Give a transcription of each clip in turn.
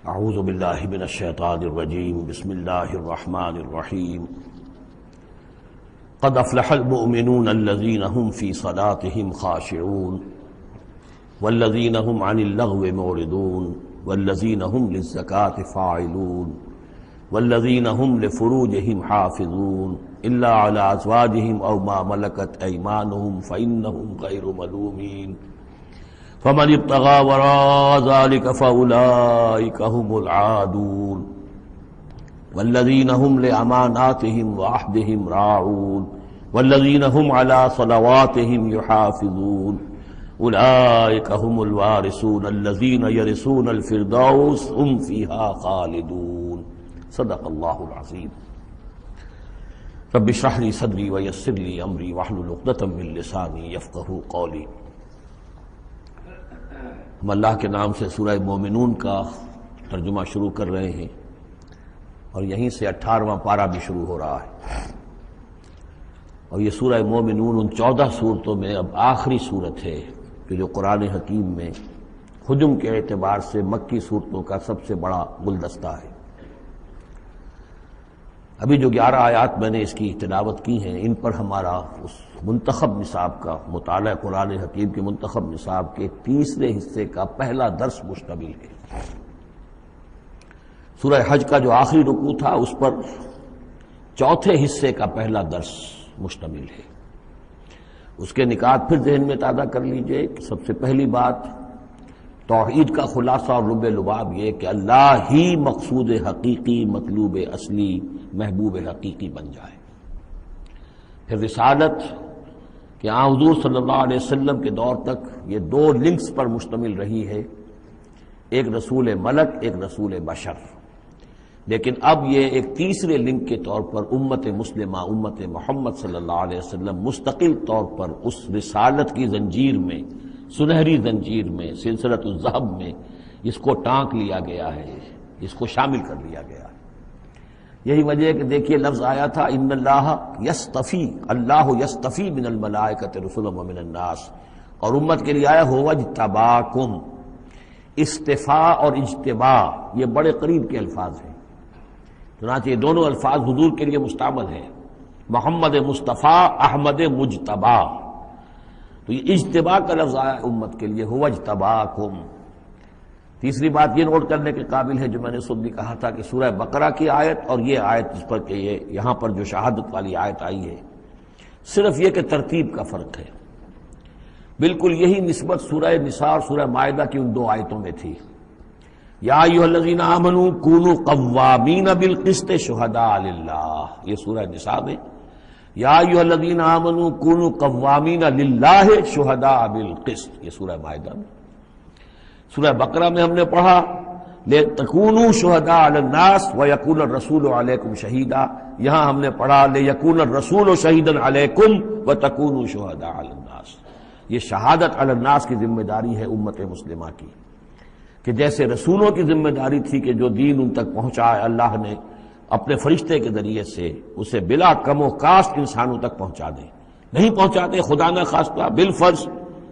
اعوذ باللہ من الشیطان الرجیم بسم اللہ الرحمن الرحیم قد افلح المؤمنون الذین هم فی صلاتهم خاشعون والذین هم عن اللغو معرضون والذین هم للزکاة فاعلون والذین هم لفروجهم حافظون الا علی ازواجهم او ما ملکت ایمانهم فإنهم غیر ملومین فمن ابتغى وراء ذلك فأولئك هم العادون والذين هم لأماناتهم وعهدهم راعون والذين هم على صلواتهم يحافظون أولئك هم الوارثون الذين يرثون الفردوس هم فيها خالدون صدق الله العظيم رب اشرح لي صدري ويسر لي أمري واحلل عقدة من لساني يفقهوا قولي۔ ہم اللہ کے نام سے سورہ مومنون کا ترجمہ شروع کر رہے ہیں اور یہیں سے 18واں پارہ بھی شروع ہو رہا ہے، اور یہ سورہ مومنون ان 14 صورتوں میں اب آخری صورت ہے کہ جو قرآن حکیم میں حجم کے اعتبار سے مکی صورتوں کا سب سے بڑا گلدستہ ہے۔ ابھی جو 11 آیات میں نے اس کی تلاوت کی ہیں، ان پر ہمارا اس منتخب نصاب کا مطالعہ قرآن حکیم کے منتخب نصاب کے تیسرے حصے کا پہلا درس مشتمل ہے۔ سورہ حج کا جو آخری رکوع تھا اس پر چوتھے حصے کا پہلا درس مشتمل ہے۔ اس کے نکات پھر ذہن میں تازہ کر لیجئے کہ سب سے پہلی بات توحید کا خلاصہ اور لب لباب یہ کہ اللہ ہی مقصود حقیقی، مطلوب اصلی، محبوب حقیقی بن جائے۔ پھر رسالت کہ حضور صلی اللہ علیہ وسلم کے دور تک یہ 2 لنکس پر مشتمل رہی ہے، ایک رسول ملک، ایک رسول بشر، لیکن اب یہ ایک تیسرے لنک کے طور پر امت مسلمہ، امت محمد صلی اللہ علیہ وسلم مستقل طور پر اس رسالت کی زنجیر میں، سنہری زنجیر میں، سلسلۃ الذہب میں اس کو ٹانک لیا گیا ہے، اس کو شامل کر لیا گیا ہے۔ یہی وجہ ہے کہ دیکھیے لفظ آیا تھا ان اللہ یصطفی، اللہ یصطفی من الملائکۃ رسلا ومن الناس، اور امت کے لیے آیا هو اجتباکم۔ استفاء اور اجتباء یہ بڑے قریب کے الفاظ ہیں، چنانچہ یہ دونوں الفاظ حضور کے لیے مستعمل ہیں، محمد مصطفیٰ، احمد مجتبی۔ تو یہ اجتباء کا لفظ آیا امت کے لیے هو اجتباکم۔ تیسری بات یہ نوٹ کرنے کے قابل ہے جو میں نے خود بھی کہا تھا کہ سورہ بقرہ کی آیت اور یہ آیت جس پر کہ یہ یہاں پر جو شہادت والی آیت آئی ہے، صرف یہ کہ ترتیب کا فرق ہے۔ بالکل یہی نسبت سورہ نساء اور سورہ مائدہ کی ان 2 آیتوں میں تھی۔ یا ایھا الذین آمنوا کونوا قوامین بالقسط شہداء للہ، یہ سورہ نساء میں۔ یا ایھا الذین آمنوا کونوا قوامین للہ شہداء بالقسط، یہ سورہ مائدہ میں۔ سورہ بقرہ میں ہم نے پڑھا لِتَكُونُوا شُهَدَاءَ عَلَى النَّاسِ وَيَكُونَ الرَّسُولُ عَلَيْكُمْ شَهِيدًا، یہاں ہم نے پڑھا لِيَكُونَ الرَّسُولُ شَهِيدًا عَلَيْكُمْ وَتَكُونُوا شُهَدَاءَ عَلَى النَّاسِ۔ یہ شہادت علی الناس کی ذمہ داری ہے امت مسلمہ کی، کہ جیسے رسولوں کی ذمہ داری تھی کہ جو دین ان تک پہنچائے اللہ نے اپنے فرشتے کے ذریعے سے اسے بلا کم و کاسٹ انسانوں تک پہنچا دیں، نہیں پہنچاتے خدا نہ خواستہ بالفرض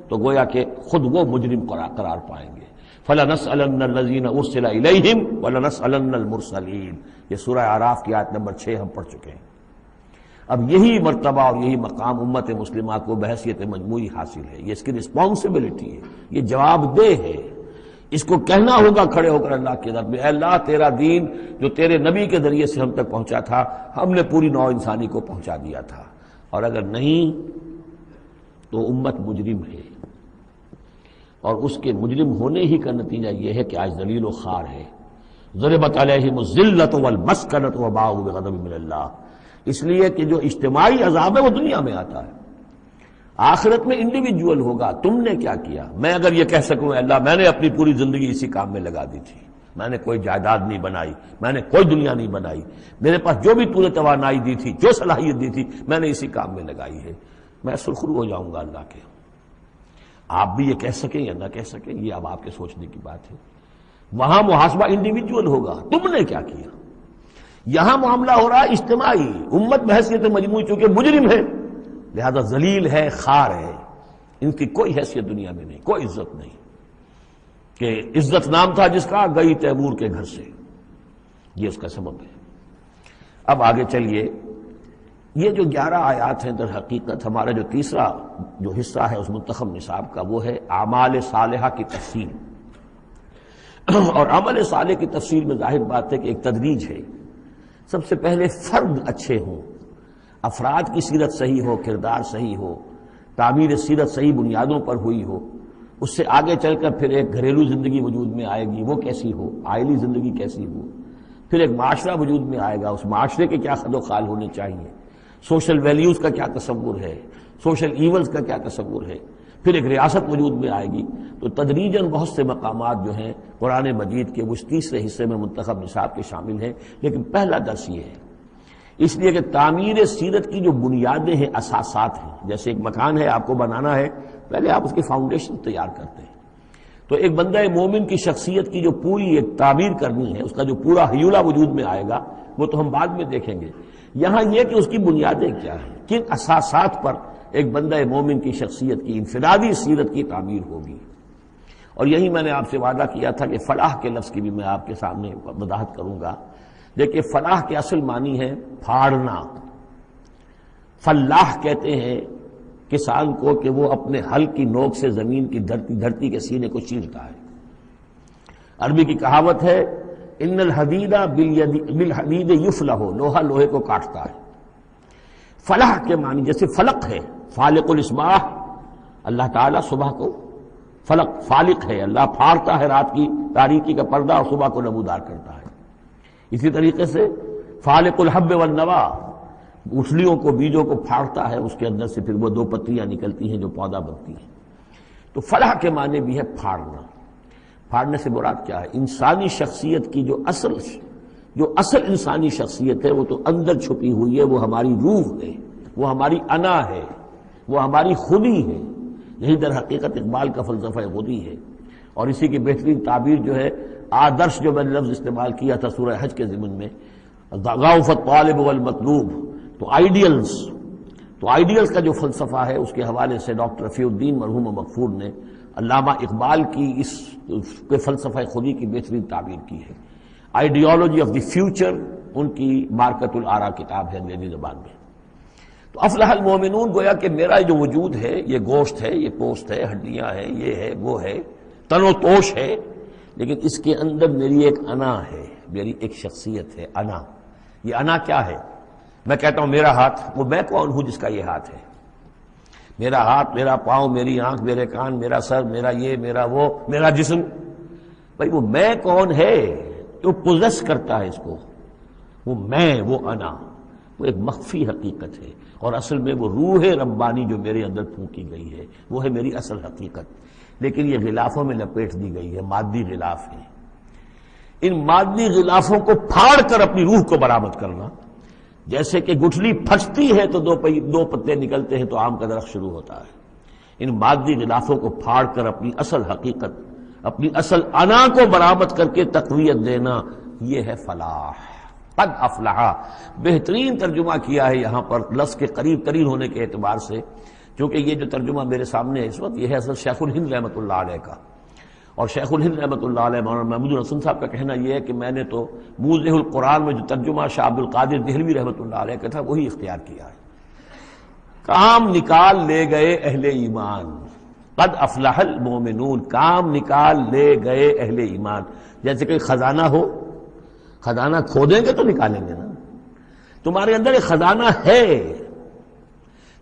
تو گویا کہ خود وہ مجرم قرار پائیں گے۔ فَلَنَسْأَلَنَّ الَّذِينَ أُرْسِلَ إِلَيْهِمْ وَلَنَسْأَلَنَّ الْمُرْسَلِينَ، یہ سورہ اعراف کی آیت نمبر 6 ہم پڑھ چکے ہیں۔ اب یہی مرتبہ اور یہی مقام امت مسلمہ کو بحیثیت مجموعی حاصل ہے، یہ اس کی رسپانسبلٹی ہے، یہ جواب دہ ہے، اس کو کہنا ہوگا کھڑے ہو کر اللہ کی عدالت میں، اے اللہ تیرا دین جو تیرے نبی کے ذریعے سے ہم تک پہنچا تھا، ہم نے پوری نوع انسانی کو پہنچا دیا تھا، اور اگر نہیں تو امت مجرم ہے، اور اس کے مجرم ہونے ہی کا نتیجہ یہ ہے کہ آج ذلیل و خوار ہے۔ ضربت علیہم الذلۃ والمسکنۃ وباءوا بغضب من اللہ، اس لیے کہ جو اجتماعی عذاب ہے وہ دنیا میں آتا ہے، آخرت میں انڈیویجول ہوگا۔ تم نے کیا کیا؟ میں اگر یہ کہہ سکوں اللہ میں نے اپنی پوری زندگی اسی کام میں لگا دی تھی، میں نے کوئی جائیداد نہیں بنائی، میں نے کوئی دنیا نہیں بنائی، میرے پاس جو بھی تو نے توانائی دی تھی، جو صلاحیت دی تھی، میں نے اسی کام میں لگائی ہے، میں سرخرو ہو جاؤں گا اللہ کے۔ آپ بھی یہ کہہ سکیں یا نہ کہہ سکیں، یہ اب آپ کے سوچنے کی بات ہے۔ وہاں محاسبہ انڈیویجول ہوگا، تم نے کیا کیا۔ یہاں معاملہ ہو رہا ہے اجتماعی، امت بحیثیت مجموعی چونکہ مجرم ہے لہذا ذلیل ہے، خار ہے، ان کی کوئی حیثیت دنیا میں نہیں، کوئی عزت نہیں، کہ عزت نام تھا جس کا گئی تیمور کے گھر سے، یہ اس کا سبب ہے۔ اب آگے چلیے، یہ جو 11 آیات ہیں در حقیقت ہمارا جو تیسرا جو حصہ ہے اس منتخب نصاب کا، وہ ہے اعمال صالحہ کی تفصیل۔ اور عمل صالح کی تفصیل میں ظاہر بات ہے کہ ایک تدریج ہے۔ سب سے پہلے فرد اچھے ہوں، افراد کی سیرت صحیح ہو، کردار صحیح ہو، تعمیر سیرت صحیح بنیادوں پر ہوئی ہو، اس سے آگے چل کر پھر ایک گھریلو زندگی وجود میں آئے گی، وہ کیسی ہو، عائلی زندگی کیسی ہو، پھر ایک معاشرہ وجود میں آئے گا، اس معاشرے کے کیا خد و خال ہونے چاہیے، سوشل ویلیوز کا کیا تصور ہے، سوشل ایونز کا کیا تصور ہے، پھر ایک ریاست وجود میں آئے گی۔ تو تدریجاً بہت سے مقامات جو ہیں قرآن مجید کے اس تیسرے حصے میں منتخب نصاب کے شامل ہیں، لیکن پہلا درس یہ ہے، اس لیے کہ تعمیر سیرت کی جو بنیادیں ہیں، اساسات ہیں، جیسے ایک مکان ہے آپ کو بنانا ہے، پہلے آپ اس کی فاؤنڈیشن تیار کرتے ہیں، تو ایک بندہ مومن کی شخصیت کی جو پوری ایک تعمیر کرنی ہے، اس کا جو پورا ہیولہ وجود میں آئے گا، وہ تو ہم بعد میں دیکھیں گے۔ یہاں یہ کہ اس کی بنیادیں کیا ہیں، کن اساسات پر ایک بندہ مومن کی شخصیت کی انفرادی سیرت کی تعمیر ہوگی۔ اور یہی میں نے آپ سے وعدہ کیا تھا کہ فلاح کے لفظ کی بھی میں آپ کے سامنے وضاحت کروں گا۔ دیکھیے، فلاح کے اصل معنی ہے پھاڑنا۔ فلاح کہتے ہیں کسان کو کہ وہ اپنے ہل کی نوک سے زمین کی دھرتی کے سینے کو چیرتا ہے۔ عربی کی کہاوت ہے، ان الحدید بالحدید یفلح، لوہا لوہے کو کاٹتا ہے۔ فلاح کے معنی جیسے فلق ہے، فالق الاسباح، اللہ تعالیٰ صبح کو فلق فالق ہے، اللہ پھاڑتا ہے رات کی تاریکی کا پردہ اور صبح کو نمودار کرتا ہے۔ اسی طریقے سے فالق الحب والنوا، اٹھلیوں کو، بیجوں کو پھاڑتا ہے، اس کے اندر سے پھر وہ 2 پتیاں نکلتی ہیں جو پودا بنتی ہیں۔ تو فلاح کے معنی بھی ہے پھاڑنا۔ پھاڑنے سے مراد کیا ہے؟ انسانی شخصیت کی جو اصل انسانی شخصیت ہے، وہ تو اندر چھپی ہوئی ہے، وہ ہماری روح ہے، وہ ہماری انا ہے، وہ ہماری خودی ہے۔ یہی در حقیقت اقبال کا فلسفہ خودی ہے، اور اسی کی بہترین تعبیر جو ہے آدرش، جو میں نے لفظ استعمال کیا تھا سورہ حج کے ضمن میں، ضعف الطالب والمطلوب، تو آئیڈیلز کا جو فلسفہ ہے، اس کے حوالے سے ڈاکٹر رفیع الدین مرحوم و مغفور نے علامہ اقبال کی اس کے فلسفہ خودی کی بہترین تعبیر کی ہے۔ آئیڈیالوجی آف دی فیوچر ان کی مارکت الآراء کتاب ہے انگریزی زبان میں۔ تو افلح المومنون، گویا کہ میرا جو وجود ہے، یہ گوشت ہے، یہ پوست ہے، ہڈیاں ہیں، یہ ہے، وہ ہے، تن و توش ہے، لیکن اس کے اندر میری ایک انا ہے، میری ایک شخصیت ہے، انا۔ یہ انا کیا ہے؟ میں کہتا ہوں میرا ہاتھ، وہ میں کون ہوں جس کا یہ ہاتھ ہے؟ میرا ہاتھ، میرا پاؤں، میری آنکھ، میرے کان، میرا سر، میرا یہ، میرا وہ، میرا جسم، بھائی وہ میں کون ہے جو پوزیس کرتا ہے اس کو؟ وہ میں، وہ انا، وہ ایک مخفی حقیقت ہے، اور اصل میں وہ روح ربانی جو میرے اندر پھونکی گئی ہے، وہ ہے میری اصل حقیقت، لیکن یہ غلافوں میں لپیٹ دی گئی ہے، مادی غلاف ہے۔ ان مادی غلافوں کو پھاڑ کر اپنی روح کو برآمد کرنا، جیسے کہ گٹھلی پھٹتی ہے تو 2 پتے نکلتے ہیں تو آم کا درخت شروع ہوتا ہے۔ ان مادی غلافوں کو پھاڑ کر اپنی اصل حقیقت، اپنی اصل انا کو برآمد کر کے تقویت دینا، یہ ہے فلاح۔ قد افلح، بہترین ترجمہ کیا ہے یہاں پر لفظ کے قریب ترین ہونے کے اعتبار سے، کیونکہ یہ جو ترجمہ میرے سامنے ہے اس وقت، یہ ہے اصل شیخ الہند رحمۃ اللہ علیہ کا، اور شیخ الہند رحمۃ اللہ علیہ مولانا محمود الحسن صاحب کا کہنا یہ ہے کہ میں نے تو موضح القرآن میں جو ترجمہ شاہ عبد القادر دہلوی رحمۃ اللہ علیہ کا تھا وہی اختیار کیا ہے۔ کام نکال لے گئے اہل ایمان، قد افلح المومنون، کام نکال لے گئے اہل ایمان۔ جیسے کہ خزانہ ہو، خزانہ کھودیں گے تو نکالیں گے نا، تمہارے اندر ایک خزانہ ہے،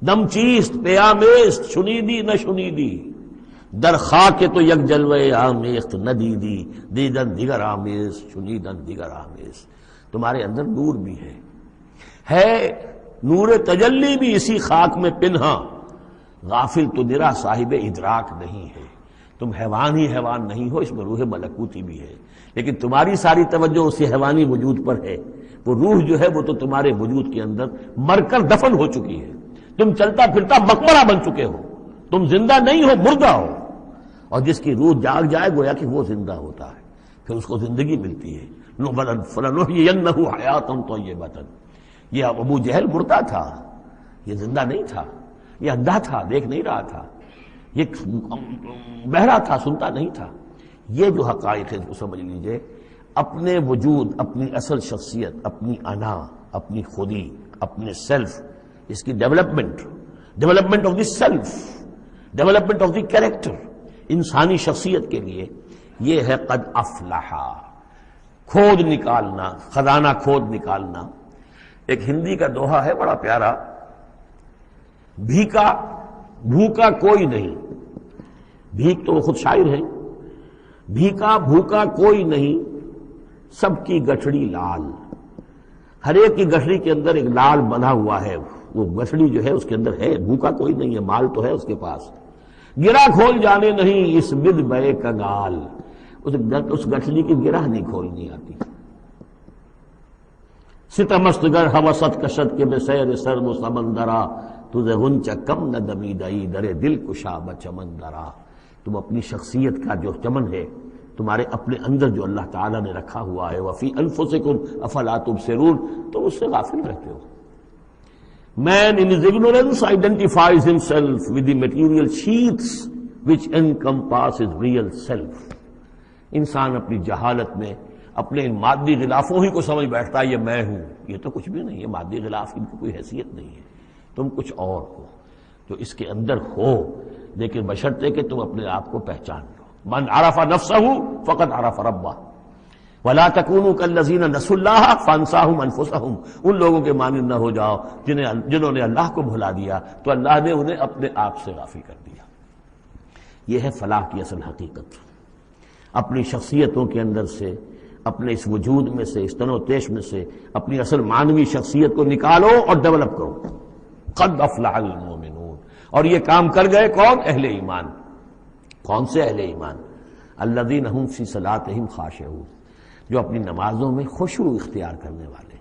دم چیست پیامیست، شنیدی نہ شنیدی، در خاک تو یک جلوے آمیخت ندیدی، دیدن دیگر آمیز، شنیدن دیگر آمیز۔ تمہارے اندر نور بھی ہے نور تجلی بھی اسی خاک میں پنہا، غافل تو نرا صاحب ادراک نہیں ہے۔ تم حیوان ہی حیوان نہیں ہو، اس میں روح ملکوتی بھی ہے، لیکن تمہاری ساری توجہ اسی حیوانی وجود پر ہے۔ وہ روح جو ہے وہ تو تمہارے وجود کے اندر مر کر دفن ہو چکی ہے، تم چلتا پھرتا مقبرہ بن چکے ہو، تم زندہ نہیں ہو، مردہ ہو۔ اور جس کی روح جاگ جائے گویا کہ وہ زندہ ہوتا ہے، پھر اس کو زندگی ملتی ہے۔ فَلَنُحْيِيَنَّهُ حَيَاةً طَيِّبَةً۔ یہ ابو جہل مردہ تھا، یہ زندہ نہیں تھا، یہ اندھا تھا، دیکھ نہیں رہا تھا، یہ بہرا تھا، سنتا نہیں تھا۔ یہ جو حقائق ہے اس کو سمجھ لیجئے، اپنے وجود، اپنی اصل شخصیت، اپنی انا، اپنی خودی، اپنے سیلف، اس کی development of the self, development of the character, انسانی شخصیت کے لیے یہ ہے قد افلح، کھود نکالنا، خزانہ کھود نکالنا۔ ایک ہندی کا دوہا ہے بڑا پیارا، بھوکا کوئی نہیں، بھیک تو وہ خود شاعر ہے، بھوکا کوئی نہیں، سب کی گٹھڑی لال، ہر ایک کی گٹھڑی کے اندر ایک لال بندھا ہوا ہے، وہ گٹھڑی جو ہے اس کے اندر ہے، بھوکا کوئی نہیں ہے، مال تو ہے اس کے پاس، گرہ کھول جانے نہیں اس بد بے کنگال، اس گٹھڑی کی گرہ نہیں کھولنی آتی۔ ستمست گر حوست کشت کے بے سیر سرم و سمندرا، تجھے غنچہ کم نہ دمیدئی درے دل کشا چمندرا۔ تم اپنی شخصیت کا جو چمن ہے تمہارے اپنے اندر جو اللہ تعالیٰ نے رکھا ہوا ہے، وفی انفسکم افلا تبصرون، تو اس سے غافل رہتے ہو۔ Man in his ignorance identifies himself with the material sheaths which encompass his real self۔ انسان اپنی جہالت میں اپنے ان مادی غلافوں ہی کو سمجھ بیٹھتا ہے یہ میں ہوں، یہ تو کچھ بھی نہیں ہے، مادی غلاف ان کی کوئی حیثیت نہیں ہے، تم کچھ اور ہو جو اس کے اندر ہو، لیکن بشرطے کہ تم اپنے آپ کو پہچان لو۔ من عرف نفسہ فقد عرف ربہ ولا تکونوا کالذین نسوا اللہ فانساہم انفسہم۔ ان لوگوں کے مانند نہ ہو جاؤ جنہوں نے اللہ کو بھلا دیا تو اللہ نے انہیں اپنے آپ سے غافل کر دیا۔ یہ ہے فلاح کی اصل حقیقت، اپنی شخصیتوں کے اندر سے، اپنے اس وجود میں سے، اس تن و تیش میں سے اپنی اصل مانوی شخصیت کو نکالو اور ڈیولپ کرو۔ قد افلح المؤمنون، اور یہ کام کر گئے کون؟ اہل ایمان۔ کون سے اہل ایمان؟ الذین هم فی صلاتہم خاشعون، جو اپنی نمازوں میں خشوع اختیار کرنے والے،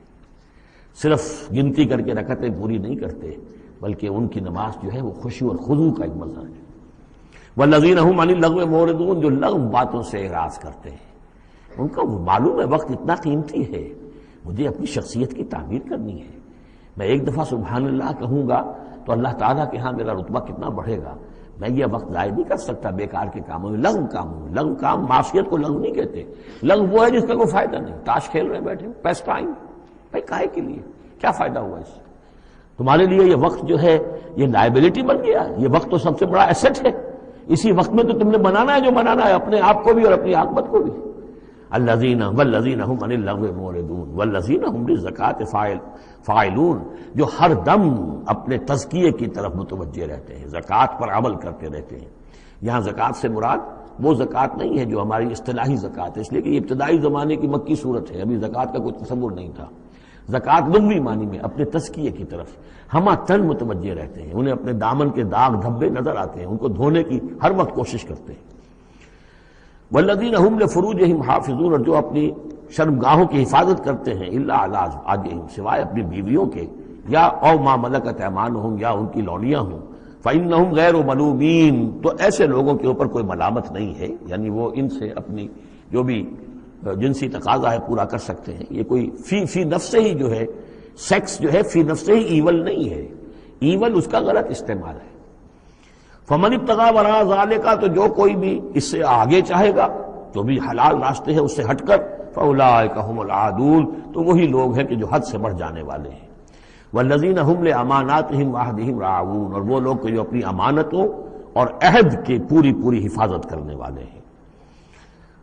صرف گنتی کر کے رکعتیں پوری نہیں کرتے بلکہ ان کی نماز جو ہے وہ خشوع اور خضوع کا ایک مظہر ہے۔ والذین هم عن اللغو معرضون، جو لغو باتوں سے اعراض کرتے ہیں، ان کو معلوم ہے وقت اتنا قیمتی ہے، مجھے اپنی شخصیت کی تعمیر کرنی ہے، میں ایک دفعہ سبحان اللہ کہوں گا تو اللہ تعالیٰ کے ہاں میرا رتبہ کتنا بڑھے گا، میں یہ وقت ضائع نہیں کر سکتا بیکار کے کاموں میں، لغو کاموں میں۔ لغو کام، معصیت کو لغو نہیں کہتے، لغو وہ ہے جس کا کوئی فائدہ نہیں، تاش کھیل رہے بیٹھے، پیس ٹائم، بھائی کاہے کے لیے، کیا فائدہ ہوا اس سے؟ تمہارے لیے یہ وقت جو ہے یہ لائبلٹی بن گیا، یہ وقت تو سب سے بڑا ایسٹ ہے، اسی وقت میں تو تم نے بنانا ہے جو بنانا ہے، اپنے آپ کو بھی اور اپنی عاقبت کو بھی۔ الذین والذین هم عن اللغو معرضون والذین هم للزکاۃ فاعلون، جو ہر دم اپنے تزکیے کی طرف متوجہ رہتے ہیں، زکوٰۃ پر عمل کرتے رہتے ہیں۔ یہاں زکوٰۃ سے مراد وہ زکوٰۃ نہیں ہے جو ہماری اصطلاحی زکوٰۃ ہے، اس لیے کہ یہ ابتدائی زمانے کی مکی صورت ہے، ابھی زکوٰۃ کا کوئی تصور نہیں تھا۔ زکوٰۃ لغوی معنی میں اپنے تزکیے کی طرف ہمہ تن متوجہ رہتے ہیں، انہیں اپنے دامن کے داغ دھبے نظر آتے ہیں، ان کو دھونے کی ہر وقت کوشش کرتے ہیں۔ والذین هم لفروجہم حافظون، اور جو اپنی شرمگاہوں کی حفاظت کرتے ہیں، الا علی ازواجہم، سوائے اپنی بیویوں کے، یا او ما ملکت ایمانہم، یا ان کی لونیاں ہوں، فإنہم غیر ملومین، تو ایسے لوگوں کے اوپر کوئی ملامت نہیں ہے، یعنی وہ ان سے اپنی جو بھی جنسی تقاضا ہے پورا کر سکتے ہیں۔ یہ کوئی فی نفس ہی جو ہے، سیکس جو ہے فی نفس ہی ایول نہیں ہے، ایول اس کا غلط استعمال ہے۔ فمن ابتغى وراء ذلك، تو جو کوئی بھی اس سے آگے چاہے گا، جو بھی حلال راستے ہیں اس سے ہٹ کر، فاولئک هم العادون، تو وہی لوگ ہیں کہ جو حد سے بڑھ جانے والے ہیں۔ والذین هم لاماناتهم وعهدهم راعون، اور وہ لوگ کہ جو اپنی امانتوں اور عہد کی پوری حفاظت کرنے والے ہیں۔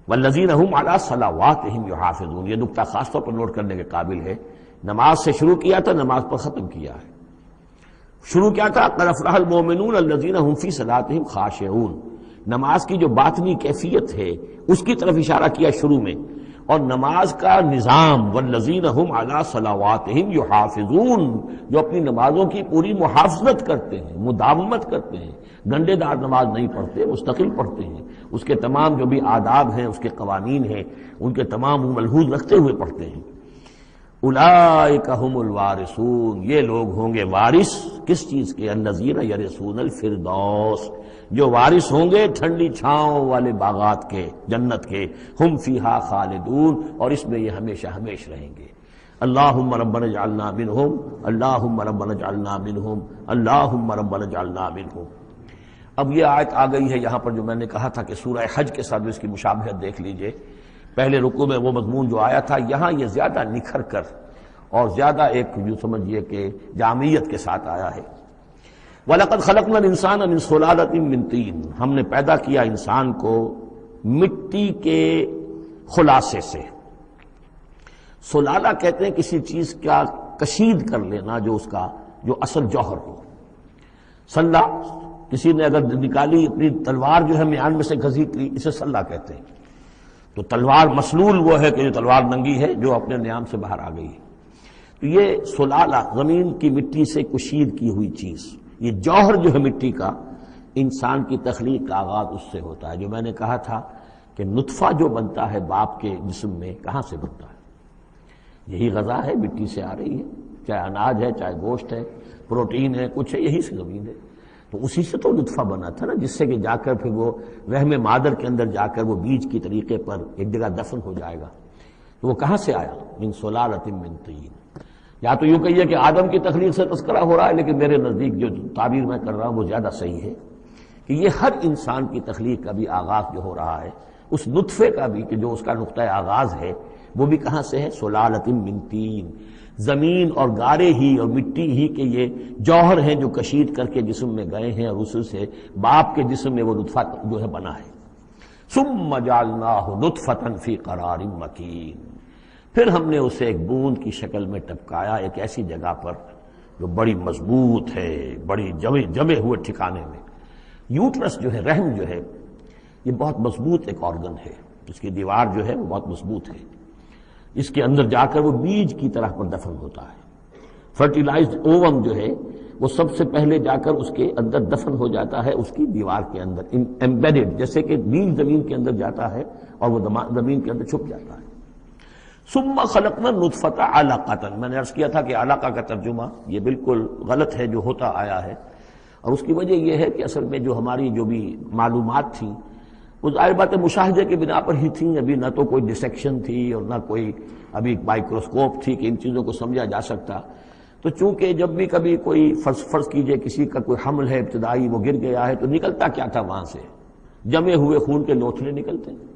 والذین هم علی صلواتهم یحافظون، یہ نکتہ خاص طور پر نوٹ کرنے کے قابل ہے، نماز سے شروع کیا تھا، نماز پر ختم کیا ہے۔ شروع کیا تھا قد افلح المؤمنون الذین هم فی صلاتہم خاشعون، نماز کی جو باطنی کیفیت ہے اس کی طرف اشارہ کیا شروع میں، اور نماز کا نظام والذین هم علی صلواتہم یحافظون، جو اپنی نمازوں کی پوری محافظت کرتے ہیں، مداومت کرتے ہیں، گنڈے دار نماز نہیں پڑھتے، مستقل پڑھتے ہیں، اس کے تمام جو بھی آداب ہیں، اس کے قوانین ہیں، ان کے تمام ملحوظ رکھتے ہوئے پڑھتے ہیں۔ اولئک هم الوارثون، یہ لوگ ہوں گے وارث کس چیز کے؟ الذین یرثون الفردوس، جو وارث ہوں گے ٹھنڈی چھاؤں والے باغات کے، جنت کے، ہم فیہا خالدون، اور اس میں یہ ہمیشہ ہمیش رہیں گے۔ اللہم ربنا اجعلنا منہم، اللہم ربنا اجعلنا منہم، اللہم ربنا اجعلنا منہم۔ اب یہ آیت آ گئی ہے یہاں پر جو میں نے کہا تھا کہ سورہ حج کے ساتھ اس کی مشابہت دیکھ لیجئے۔ پہلے رکوع میں وہ مضمون جو آیا تھا، یہاں یہ زیادہ نکھر کر اور زیادہ ایک جو سمجھیے کہ جامعیت کے ساتھ آیا ہے۔ وَلَقَدْ خَلَقْنَا الْإِنسَانَ مِنْ صُلَالَةٍ مِّن طِينٍ، ہم نے پیدا کیا انسان کو مٹی کے خلاصے سے۔ سلالہ کہتے ہیں کسی چیز کا کشید کر لینا جو اس کا جو اصل جوہر ہو۔ سلہ کسی نے اگر نکالی اپنی تلوار جو ہے میان میں سے گھسیٹ لی، اسے سلہ کہتے ہیں۔ تو تلوار مسلول وہ ہے کہ جو تلوار ننگی ہے جو اپنے نیام سے باہر آ گئی ہے۔ تو یہ سلالہ زمین کی مٹی سے کشید کی ہوئی چیز، یہ جوہر جو ہے مٹی کا، انسان کی تخلیق کا آغاز اس سے ہوتا ہے۔ جو میں نے کہا تھا کہ نطفہ جو بنتا ہے باپ کے جسم میں کہاں سے بنتا ہے؟ یہی غذا ہے، مٹی سے آ رہی ہے، چاہے اناج ہے، چاہے گوشت ہے، پروٹین ہے، کچھ ہے، یہی سے زمین ہے۔ تو اسی سے تو نطفہ بنا تھا نا، جس سے کہ جا کر پھر وہ رحم مادر کے اندر جا کر وہ بیج کی طریقے پر ایک جگہ دفن ہو جائے گا۔ تو وہ کہاں سے آیا؟ من صلالۃ من طین۔ یا تو یوں کہیے کہ آدم کی تخلیق سے تذکرہ ہو رہا ہے، لیکن میرے نزدیک جو تعبیر میں کر رہا ہوں وہ زیادہ صحیح ہے کہ یہ ہر انسان کی تخلیق کا بھی آغاز جو ہو رہا ہے، اس نطفے کا بھی کہ جو اس کا نقطہ آغاز ہے وہ بھی کہاں سے ہے؟ صلالۃ من طین۔ زمین اور گارے ہی اور مٹی ہی کے یہ جوہر ہیں جو کشید کر کے جسم میں گئے ہیں، اور اس سے باپ کے جسم میں وہ نطفہ جو ہے بنا ہے۔ ثم جعلناہ نطفۃ فی قرار مکین، پھر ہم نے اسے ایک بوند کی شکل میں ٹپکایا ایک ایسی جگہ پر جو بڑی مضبوط ہے، بڑی جمے ہوئے ٹھکانے میں۔ یوٹرس جو ہے، رحم جو ہے، یہ بہت مضبوط ایک آرگن ہے، اس کی دیوار جو ہے وہ بہت مضبوط ہے۔ اس کے اندر جا کر وہ بیج کی طرح پر دفن ہوتا ہے۔ فرٹیلائزڈ اووم جو ہے وہ سب سے پہلے جا کر اس کے اندر دفن ہو جاتا ہے، اس کی دیوار کے اندر ایمبیڈڈ، جیسے کہ بیج زمین کے اندر جاتا ہے اور وہ زمین کے اندر چھپ جاتا ہے۔ ثم خلقنا النطفۃ علقۃ، میں نے عرض کیا تھا کہ علقہ کا ترجمہ یہ بالکل غلط ہے جو ہوتا آیا ہے، اور اس کی وجہ یہ ہے کہ اصل میں جو ہماری جو بھی معلومات تھیں وہ ظاہر بات ہے مشاہدے کی بنا پر ہی تھیں، ابھی نہ تو کوئی ڈسیکشن تھی اور نہ کوئی ابھی مائکروسکوپ تھی کہ ان چیزوں کو سمجھا جا سکتا۔ تو چونکہ جب بھی کبھی کوئی فرض کیجئے کسی کا کوئی حمل ہے ابتدائی، وہ گر گیا ہے، تو نکلتا کیا تھا وہاں سے؟ جمے ہوئے خون کے لوتھڑے نکلتے ہیں۔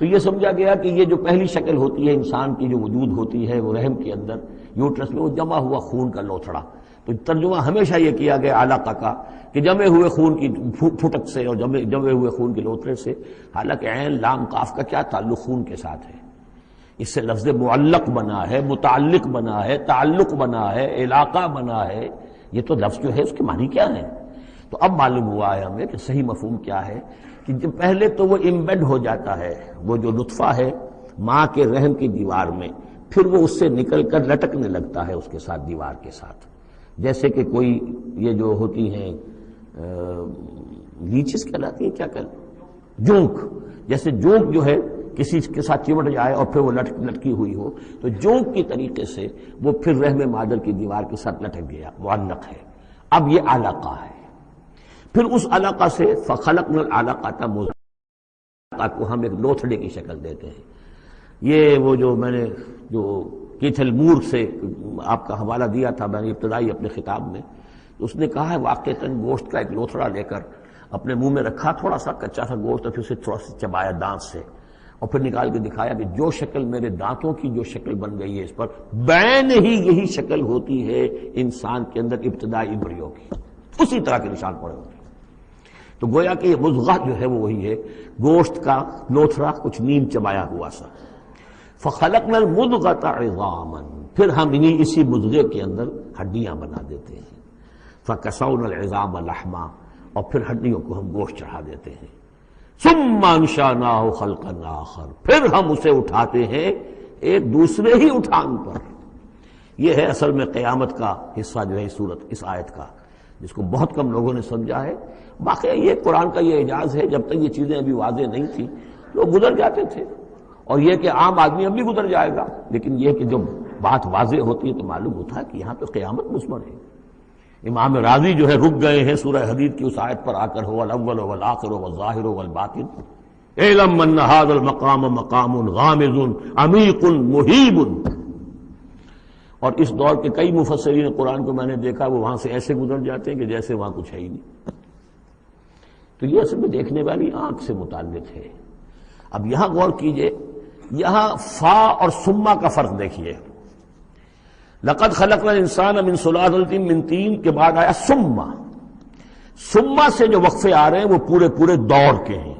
تو یہ سمجھا گیا کہ یہ جو پہلی شکل ہوتی ہے انسان کی جو وجود ہوتی ہے وہ رحم کے اندر یوٹرس میں، وہ جمع ہوا خون کا لوتھڑا۔ تو ترجمہ ہمیشہ یہ کیا گیا علقہ کا کہ جمے ہوئے خون کی پھٹک سے اور جمے ہوئے خون کے لوتھڑے سے، حالانکہ عین لام قاف کا کیا تعلق خون کے ساتھ ہے۔ اس سے لفظ معلق بنا ہے، متعلق بنا ہے، تعلق بنا ہے، علاقہ بنا ہے۔ یہ تو لفظ جو ہے اس کے معنی کیا ہے؟ تو اب معلوم ہوا ہے ہمیں کہ صحیح مفہوم کیا ہے کہ جب پہلے تو وہ امبیڈ ہو جاتا ہے، وہ جو نطفہ ہے ماں کے رحم کی دیوار میں، پھر وہ اس سے نکل کر لٹکنے لگتا ہے اس کے ساتھ، دیوار کے ساتھ، جیسے کہ کوئی یہ جو ہوتی ہیں لیچز کہلاتی ہیں، کیا کہتے، جونک، جیسے جونک جو ہے کسی کے ساتھ چمٹ جائے اور پھر وہ لٹکی ہوئی ہو، تو جونک کی طریقے سے وہ پھر رحم مادر کی دیوار کے ساتھ لٹک گیا، معلق ہے۔ اب یہ علقہ ہے۔ پھر اس علقہ سے فخلقنا العلقۃ مضغۃ کو ہم ایک لوتھڑے کی شکل دیتے ہیں۔ یہ وہ جو میں نے جو کیتھل مور سے آپ کا حوالہ دیا تھا میں نے ابتدائی اپنے خطاب میں، اس نے کہا ہے واقعتاً گوشت کا ایک لوتھڑا لے کر اپنے منہ میں رکھا، تھوڑا سا کچا سا گوشت، اور پھر اسے تھوڑا سا چبایا دانت سے، اور پھر نکال کے دکھایا کہ جو شکل میرے دانتوں کی جو شکل بن گئی ہے اس پر بین ہی یہی شکل ہوتی ہے انسان کے اندر ابتدائی ایمبریو کی، اسی طرح کے نشان پڑے ہوتے ہیں۔ تو گویا کہ یہ مضغہ جو ہے وہ وہی ہے، گوشت کا لوتھڑا کچھ نیم چبایا ہوا سا۔ فخلقنا المضغۃ عظاما، پھر ہم اسی مضغے کے اندر ہڈیاں بنا دیتے ہیں۔ فکسونا العظام لحما، اور پھر ہڈیوں کو ہم گوشت چڑھا دیتے ہیں۔ ثم انشأناہ خلقا آخر، پھر ہم اسے اٹھاتے ہیں ایک دوسرے ہی اٹھان پر۔ یہ ہے اصل میں قیامت کا حصہ جو ہے اس آیت کا، جس کو بہت کم لوگوں نے سمجھا ہے۔ واقعہ یہ قرآن کا یہ اعجاز ہے، جب تک یہ چیزیں ابھی واضح نہیں تھیں لوگ گزر جاتے تھے، اور یہ کہ عام آدمی اب بھی گزر جائے گا، لیکن یہ کہ جب بات واضح ہوتی ہے تو معلوم ہوتا ہے کہ یہاں تو قیامت مضمر ہے۔ امام راضی جو ہے رک گئے ہیں سورہ حدید کی اس آیت پر آ کر، هو الاول والآخر والظاہر والباطن اعلم ان هذا المقام مقام غامض عمیق مہیب۔ اور اس دور کے کئی مفسرین قرآن کو میں نے دیکھا وہ وہاں سے ایسے گزر جاتے ہیں کہ جیسے وہاں کچھ ہے ہی نہیں. تو یہ اصل میں دیکھنے والی آنکھ سے متعلق ہے. اب یہاں غور کیجئے، یہاں فا اور سما کا فرق دیکھیے. لقد خلقنا الانسان من سلالۃ من طین کے بعد آیا سما. سما سے جو وقفے آ رہے ہیں وہ پورے دور کے ہیں.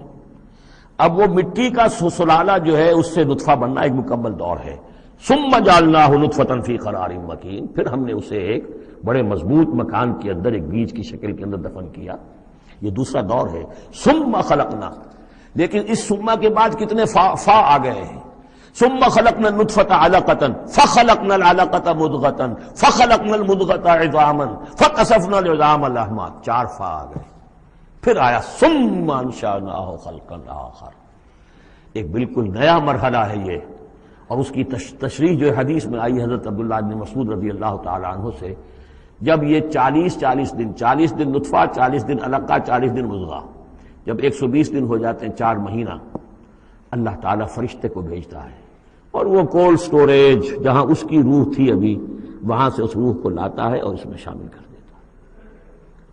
اب وہ مٹی کا سلالہ جو ہے اس سے نطفہ بننا ایک مکمل دور ہے. ثم جعلناہ نطفۃ فی قرار مکین، پھر ہم نے اسے ایک بڑے مضبوط مکان کے اندر ایک بیج کی شکل کے اندر دفن کیا. یہ دوسرا دور ہے. ثم خلقنا، لیکن اس ثم کے بعد کتنے فا آ گئے ہیں. ثم خلقنا النطفۃ علقۃ فخلقنا العلقۃ مضغۃ فخلقنا المضغۃ عظاما فکسونا العظام لحما. 4 فا آ گئے. پھر آیا ثم انشأناہ خلقا آخر، ایک بالکل نیا مرحلہ ہے یہ. اور اس کی تشریح جو حدیث میں آئی حضرت عبداللہ بن مسعود رضی اللہ تعالی عنہ سے، جب یہ 40 دن نطفہ، 40 دن علقہ، 40 دن مضغہ، جب 120 دن ہو جاتے ہیں، 4 مہینہ، اللہ تعالیٰ فرشتے کو بھیجتا ہے اور وہ کولڈ سٹوریج جہاں اس کی روح تھی ابھی، وہاں سے اس روح کو لاتا ہے اور اس میں شامل کر دیتا ہے.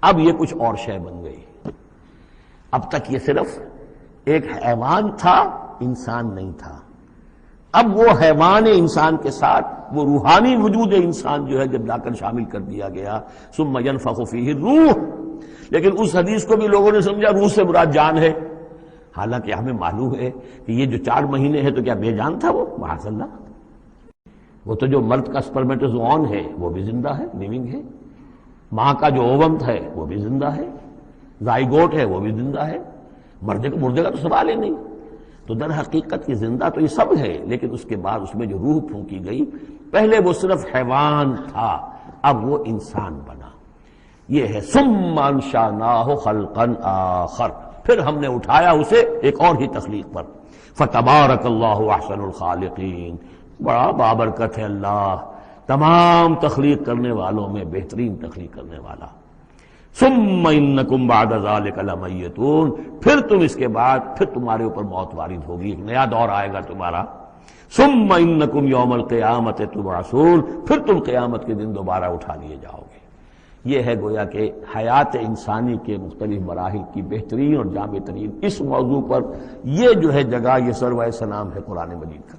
اب یہ کچھ اور شے بن گئی. اب تک یہ صرف ایک حیوان تھا، انسان نہیں تھا. اب وہ حیوان انسان کے ساتھ وہ روحانی وجود انسان جو ہے جب لا کر شامل کر دیا گیا. ثم ينفخ فیہ الروح، لیکن اس حدیث کو بھی لوگوں نے سمجھا روح سے مراد جان ہے، حالانکہ ہمیں معلوم ہے کہ یہ جو 4 مہینے ہے تو کیا بے جان تھا وہ؟ معاذ اللہ. وہ تو جو مرد کا سپرمیٹوزوون ہے وہ بھی زندہ ہے، لیونگ ہے. ماں کا جو اووم ہے وہ بھی زندہ ہے، زائگوٹ ہے وہ بھی زندہ ہے. مردے کا تو سوال ہی نہیں. تو در حقیقت یہ زندہ تو یہ سب ہے، لیکن اس کے بعد اس میں جو روح پھونکی گئی، پہلے وہ صرف حیوان تھا، اب وہ انسان بنا. یہ ہے ثم انشأناہ خلقا آخر، پھر ہم نے اٹھایا اسے ایک اور ہی تخلیق پر. فتبارک اللہ احسن الخالقین، بڑا بابرکت ہے اللہ تمام تخلیق کرنے والوں میں بہترین تخلیق کرنے والا. ثم انکم بعد ذلک لمیتون، پھر تم اس کے بعد پھر تمہارے اوپر موت وارد ہوگی، ایک نیا دور آئے گا تمہارا. ثم انکم یوم القیامت تبعثون، پھر تم قیامت کے دن دوبارہ اٹھا لیے جاؤ گے. یہ ہے گویا کہ حیات انسانی کے مختلف مراحل کی بہترین اور جامع ترین اس موضوع پر یہ جو ہے جگہ، یہ سروۂ سلام ہے قرآن مجید کا.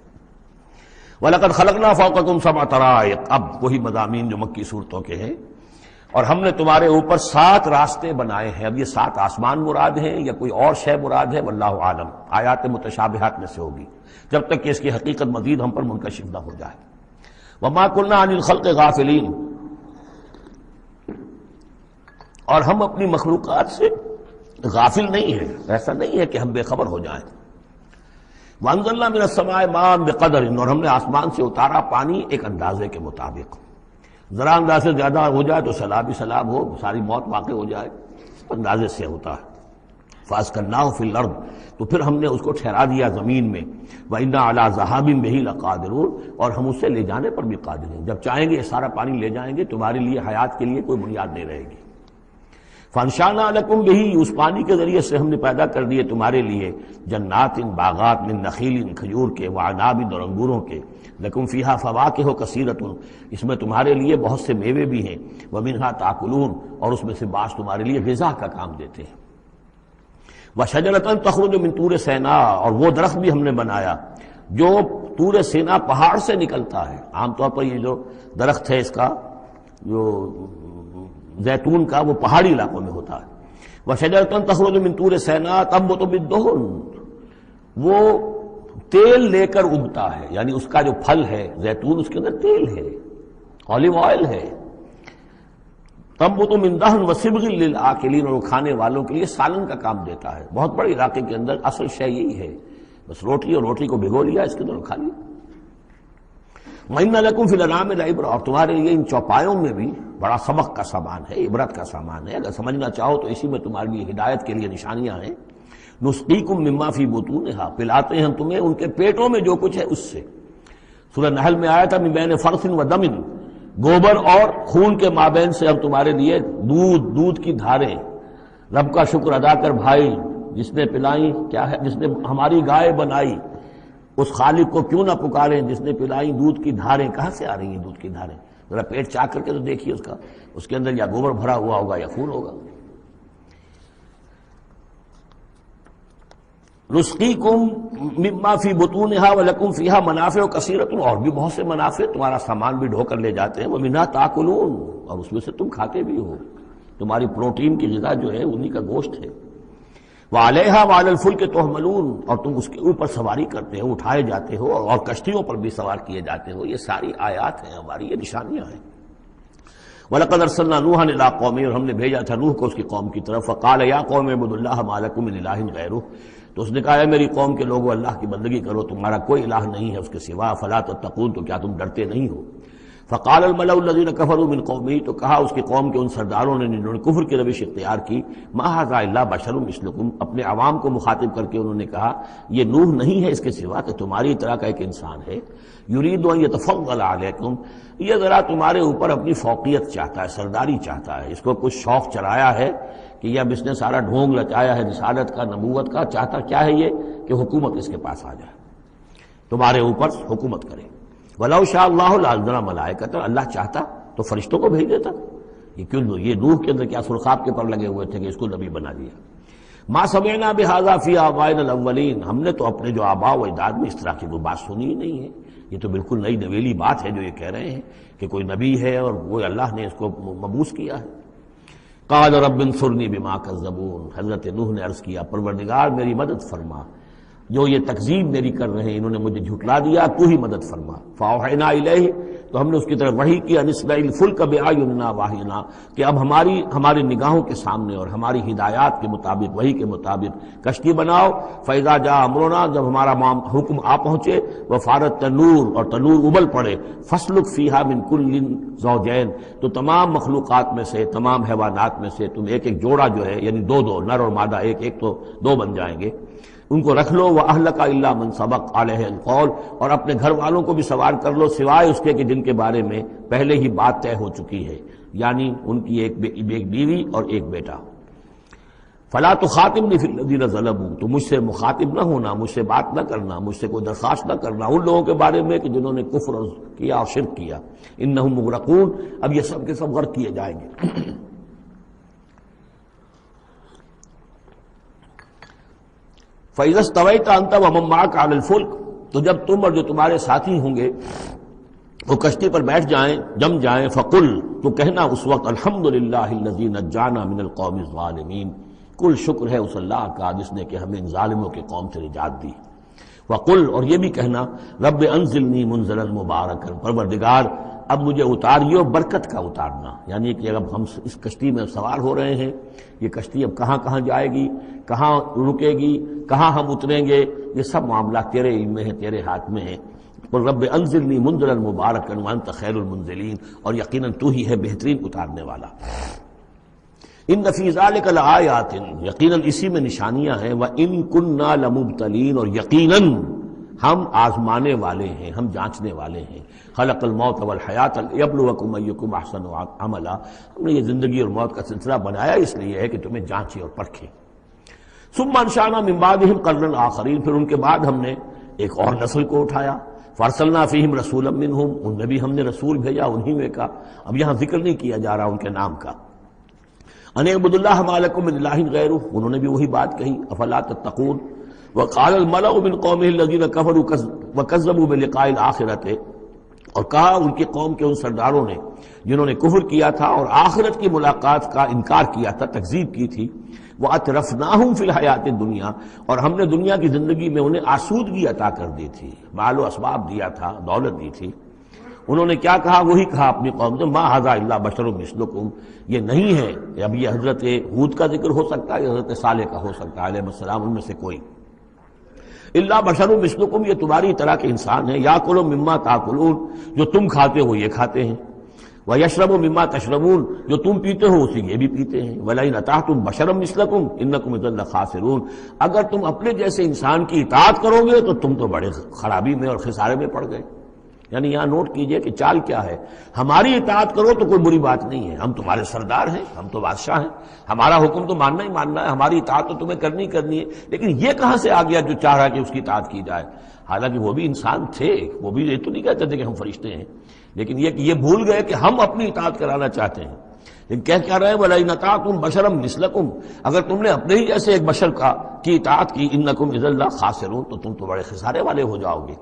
وَلَقَدْ خَلَقْنَا فَوْقَكُمْ سَبْعَ طَرَائِقَ، اب وہی مضامین جو مکی صورتوں کے ہیں. اور ہم نے تمہارے اوپر 7 راستے بنائے ہیں. اب یہ 7 آسمان مراد ہیں یا کوئی اور شے مراد ہے، واللہ عالم. آیات متشابہات میں سے ہوگی جب تک کہ اس کی حقیقت مزید ہم پر منکشف نہ ہو جائے. وَمَا كُنَّا عَنِ الْخَلْقِ غَافِلِينَ، اور ہم اپنی مخلوقات سے غافل نہیں ہیں، ایسا نہیں ہے کہ ہم بے خبر ہو جائیں. وَأَنزَلْنَا مِنَ السَّمَاءِ مَاءً بِقَدَرٍ، اور ہم نے آسمان سے اتارا پانی ایک اندازے کے مطابق. ذرا اندازے زیادہ ہو جائے تو سیلاب ہی سیلاب ہو، ساری موت واقع ہو جائے، اندازے سے ہوتا ہے. فَأَسْكَنَّاهُ فِي الْأَرْضِ، تو پھر ہم نے اس کو ٹھہرا دیا زمین میں. وَإِنَّا عَلَىٰ ذَهَابٍ بِهِ لَقَادِرُونَ، اور ہم اسے لے جانے پر بھی قادر ہیں. جب چاہیں گے یہ سارا پانی لے جائیں گے، تمہارے لیے حیات کے لیے کوئی بنیاد نہیں رہے گی. فَأَنشَأْنَا لَكُمْ بِهِ، اس پانی کے ذریعے سے ہم نے پیدا کر دیے تمہارے لیے جنات باغات من نخیل، کھجور کے، وعناب، اور انگوروں کے. لکم فیہا فواکہ کثیرۃ، اس میں تمہارے لیے بہت سے میوے بھی ہیں. ومنہا تاکلون، اور اس میں سے بعض تمہارے لیے غذا کا کام دیتے ہیں. وشجرۃ تخرج من طور سینا، اور وہ درخت بھی ہم نے بنایا جو طور سینا پہاڑ سے نکلتا ہے. عام طور پر یہ جو درخت ہے اس کا جو زیتون کا، وہ پہاڑی علاقوں میں ہوتا ہے. وشجرۃ تخرج من طور سینا تنبت بالدہن، وہ تیل لے کر اگتا ہے، یعنی اس کا جو پھل ہے زیتون، اس کے اندر تیل ہے، اولیو آئل ہے. تنبت من دہن وصبغ للآکلین، اور وہ کھانے والوں کے لیے سالن کا کام دیتا ہے. بہت بڑے علاقے کے اندر اصل شے یہی ہے، بس روٹی، اور روٹی کو بھگو لیا، اس کے اندر کھا لیا. وَإِنَّ لَكُمْ فِي الْأَنْعَامِ لَعِبْرَةً، اور تمہارے لیے ان چوپایوں میں بھی بڑا سبق کا سامان ہے، عبرت کا سامان ہے. اگر سمجھنا چاہو تو اسی میں تمہارے لیے ہدایت کے لیے نشانیاں ہیں. نُسْقِيكُم مِّمَّا فِي بُطُونِهَا، پلاتے ہیں ہم تمہیں ان کے پیٹوں میں جو کچھ ہے اس سے. سورہ نحل میں آیا تھا مِن بَيْنِ فَرْثٍ وَدَمٍ، گوبر اور خون کے مابین سے ہم تمہارے لیے دودھ کی دھاریں. رب کا شکر ادا کر بھائی، جس نے پلائی کیا ہے، جس نے ہماری گائے بنائی. اس خالق کو کیوں نہ پکاریں جس نے پلائی دودھ کی دھاریں. کہاں سے آ رہی ہیں دودھ کی دھاریں؟ ذرا پیٹ چاک کر کے تو دیکھیے اس کے اندر یا گوبر بھرا ہوا ہوگا یا خون ہوگا. رزقیکم مما فی بطونہا ولکم فیہا منافع کثیرۃ، اور بھی بہت سے منافع، تمہارا سامان بھی ڈھو کر لے جاتے ہیں. ومنہا تاکلون، اور اس میں سے تم کھاتے بھی ہو. تمہاری پروٹین کی غذا جو ہے انہی کا گوشت ہے. وعلیہا وعلی الفلک تحملون، اور تم اس کے اوپر سواری کرتے ہو، اٹھائے جاتے ہو، اور کشتیوں پر بھی سوار کیے جاتے ہو. یہ ساری آیات ہیں ہماری، یہ نشانیاں ہیں. وَلَقَدْ أَرْسَلْنَا نُوحًا إِلَىٰ قَوْمِهِ، اور ہم نے بھیجا تھا نوح کو اس کی قوم کی طرف. فَقَالَ يَا قَوْمِ اعْبُدُوا اللَّهَ مَا لَكُم مِّنْ إِلَٰهٍ غَيْرُهُ، تو اس نے کہا ہے میری قوم کے لوگوں اللہ کی بندگی کرو، تمہارا کوئی الہ نہیں ہے اس کے سوا. فَلَا تَتَّقُونَ، تو کیا تم ڈرتے نہیں ہو؟ فقال الملأ الذين كفروا من قومه، تو کہا اس کی قوم کے ان سرداروں نے جنہوں نے کفر کی روش اختیار کی، ما هذا الا بشر مثلكم، اپنے عوام کو مخاطب کر کے انہوں نے کہا یہ نوح نہیں ہے اس کے سوا کہ تمہاری طرح کا ایک انسان ہے. یرید ان يتفضل علیکم، یہ ذرا تمہارے اوپر اپنی فوقیت چاہتا ہے، سرداری چاہتا ہے. اس کو کچھ شوق چرایا ہے کہ یہ اب اس نے سارا ڈھونگ رچایا ہے رسالت کا، نبوت کا. چاہتا کیا ہے یہ کہ حکومت اس کے پاس آ جائے، تمہارے اوپر حکومت کرے. وَلَوْ شَاءَ اللَّهُ لَأَنزَلَ مَلَائِكَةً، اللہ چاہتا تو فرشتوں کو بھیج دیتا. یہ کیوں یہ نوح کے اندر کیا سرخاب کے پر لگے ہوئے تھے کہ اس کو نبی بنا دیا. مَا سَمِعْنَا بِهَذَا فِي آبَائِنَا الْأَوَّلِينَ، ہم نے تو اپنے جو آباء و اجداد میں اس طرح کی کوئی بات سنی ہی نہیں ہے. یہ تو بالکل نئی نویلی بات ہے جو یہ کہہ رہے ہیں کہ کوئی نبی ہے اور وہ اللہ نے اس کو مبعوث کیا ہے. قَالَ رَبِّ انصُرْنِي بِمَا كَذَّبُونِ، حضرت نوح نے عرض کیا پروردگار میری مدد فرما، جو یہ تکذیب میری کر رہے ہیں، انہوں نے مجھے جھٹلا دیا، تو ہی مدد فرما. فَأَوْحَيْنَا إِلَيْهِ، تو ہم نے اس کی طرف وحی کیا، نِسْنَعِ الْفُلْكَ بِأَعْيُنِنَا وَحْيِنَا، کہ اب ہماری نگاہوں کے سامنے اور ہماری ہدایات کے مطابق، وحی کے مطابق کشتی بناؤ. فَإِذَا جَاءَ أَمْرُنَا، جب ہمارا حکم آ پہنچے، وَفَارَتِ التَّنُّورُ، اور تنور ابل پڑے، فَاسْلُكْ فِيهَا مِن كُلٍّ زَوْجَيْنِ، تو تمام مخلوقات میں سے، تمام حیوانات میں سے تم ایک ایک جوڑا جو ہے، یعنی دو نر اور مادہ ایک تو دو بن جائیں گے، ان کو رکھ لو. وَأَهْلَكَ إِلَّا مَنْ سَبَقَ عَلَيْهِ الْقَوْلُ، اور اپنے گھر والوں کو بھی سوار کر لو سوائے اس کے کہ جن کے بارے میں پہلے ہی بات طے ہو چکی ہے، یعنی ان کی ایک بیوی اور ایک بیٹا. فَلَا تُخَاطِبْنِي فِي الَّذِينَ ظَلَمُوا، تو مجھ سے مخاطب نہ ہونا، مجھ سے بات نہ کرنا، مجھ سے کوئی درخواست نہ کرنا ان لوگوں کے بارے میں کہ جنہوں نے کفر کیا اور شرک کیا. إِنَّهُمْ مُغْرَقُونَ، اب یہ سب کے سب غرق کیے جائیں گے. فَإِذَا اسْتَوَيْتَ أَنْتَ وَمَن مَّعَكَ عَلَى الْفُلْكِ، تو جب تم اور جو تمہارے ساتھی ہوں گے وہ کشتی پر بیٹھ جائیں، جم جائیں، فَقُلْ، تو کہنا اس وقت الحمدللہ الذی نجانا من القوم الظالمین، کل شکر ہے اس اللہ کا جس نے کہ ہمیں ان ظالموں کی قوم سے نجات دی. وَقُلْ، اور یہ بھی کہنا رب انزلنی منزلا مبارکا، پروردگار اب مجھے اتاریو برکت کا اتارنا، یعنی کہ اب ہم اس کشتی میں سوار ہو رہے ہیں، یہ کشتی اب کہاں کہاں جائے گی، کہاں رکے گی، کہاں ہم اتریں گے، یہ سب معاملات تیرے علم میں ہیں، تیرے ہاتھ میں ہیں. اور رب انزلنی منزلا مبارکا وانت خیر المنزلین، اور یقیناً تو ہی ہے بہترین اتارنے والا. ان فی ذلک لآیات، یقیناً اسی میں نشانیاں ہیں. وان کنا لمبتلین، اور یقیناً ہم آزمانے والے ہیں، ہم جانچنے والے ہیں. خلق الموت والحیات لیبلوکم ایکم احسن عملا، ہم نے یہ زندگی اور موت کا سلسلہ بنایا اس لیے ہے کہ تمہیں جانچے اور پرکھے. ثم انشأنا من بعدهم قرنا آخرین، پھر ان کے بعد ہم نے ایک اور نسل کو اٹھایا. فارسلنا فیہم رسولا منہم، ان میں بھی ہم نے رسول بھیجا انہی میں کا. اب یہاں ذکر نہیں کیا جا رہا ان کے نام کا. ان اعبدوا اللہ ما لکم من الہ غیرہ، انہوں نے بھی وہی بات کہی. افلا تتقون. وقال الملأ من قومه الذين كفروا وكذبوا بلقاء الآخرة، اور کہا ان کی قوم کے ان سرداروں نے جنہوں نے کفر کیا تھا اور آخرت کی ملاقات کا انکار کیا تھا، تکذیب کی تھی. وَأَتْرَفْنَاهُمْ فِي الْحَيَاةِ الدُّنْيَا، اور ہم نے دنیا کی زندگی میں انہیں آسودگی عطا کر دی تھی، مال و اسباب دیا تھا، دولت دی تھی. انہوں نے کیا کہا، وہی کہا اپنی قوم سے، مَا هَذَا إِلَّا بَشَرٌ مِثْلُكُمْ، یہ نہیں ہے. اب یہ حضرت ہود کا ذکر ہو سکتا ہے، حضرت صالح کا ہو سکتا ہے علیہ السلام، ان میں سے کوئی. اللہ بشر مثلکم، یہ تمہاری طرح کے انسان ہیں. یاکل مما تاکلون، جو تم کھاتے ہو یہ کھاتے ہیں. ویشرب مما تشربون، جو تم پیتے ہو اسی یہ بھی پیتے ہیں. ولئن اطعتم بشرا مثلکم انکم اذا لخاسرون، اگر تم اپنے جیسے انسان کی اطاعت کرو گے تو تم تو بڑے خرابی میں اور خسارے میں پڑ گئے. یعنی یہاں نوٹ کیجئے کہ چال کیا ہے، ہماری اطاعت کرو تو کوئی بری بات نہیں ہے، ہم تمہارے سردار ہیں، ہم تو بادشاہ ہیں، ہمارا حکم تو ماننا ہی ماننا ہے، ہماری اطاعت تو تمہیں کرنی ہے، لیکن یہ کہاں سے آ گیا جو چاہ رہا کہ اس کی اطاعت کی جائے؟ حالانکہ وہ بھی انسان تھے، وہ بھی یہ تو نہیں کہتے تھے کہ ہم فرشتے ہیں، لیکن یہ کہ یہ بھول گئے کہ ہم اپنی اطاعت کرانا چاہتے ہیں۔ لیکن کہہ کیا رہے ہیں وَلَئِنْ أَطَعْتُمْ بَشَرًا مِثْلَكُمْ، اگر تم نے اپنے ہی جیسے ایک بشر کی اطاعت کی إِنَّكُمْ إِذًا لَخَاسِرُونَ، تو تم تو بڑے خسارے والے ہو جاؤ گے۔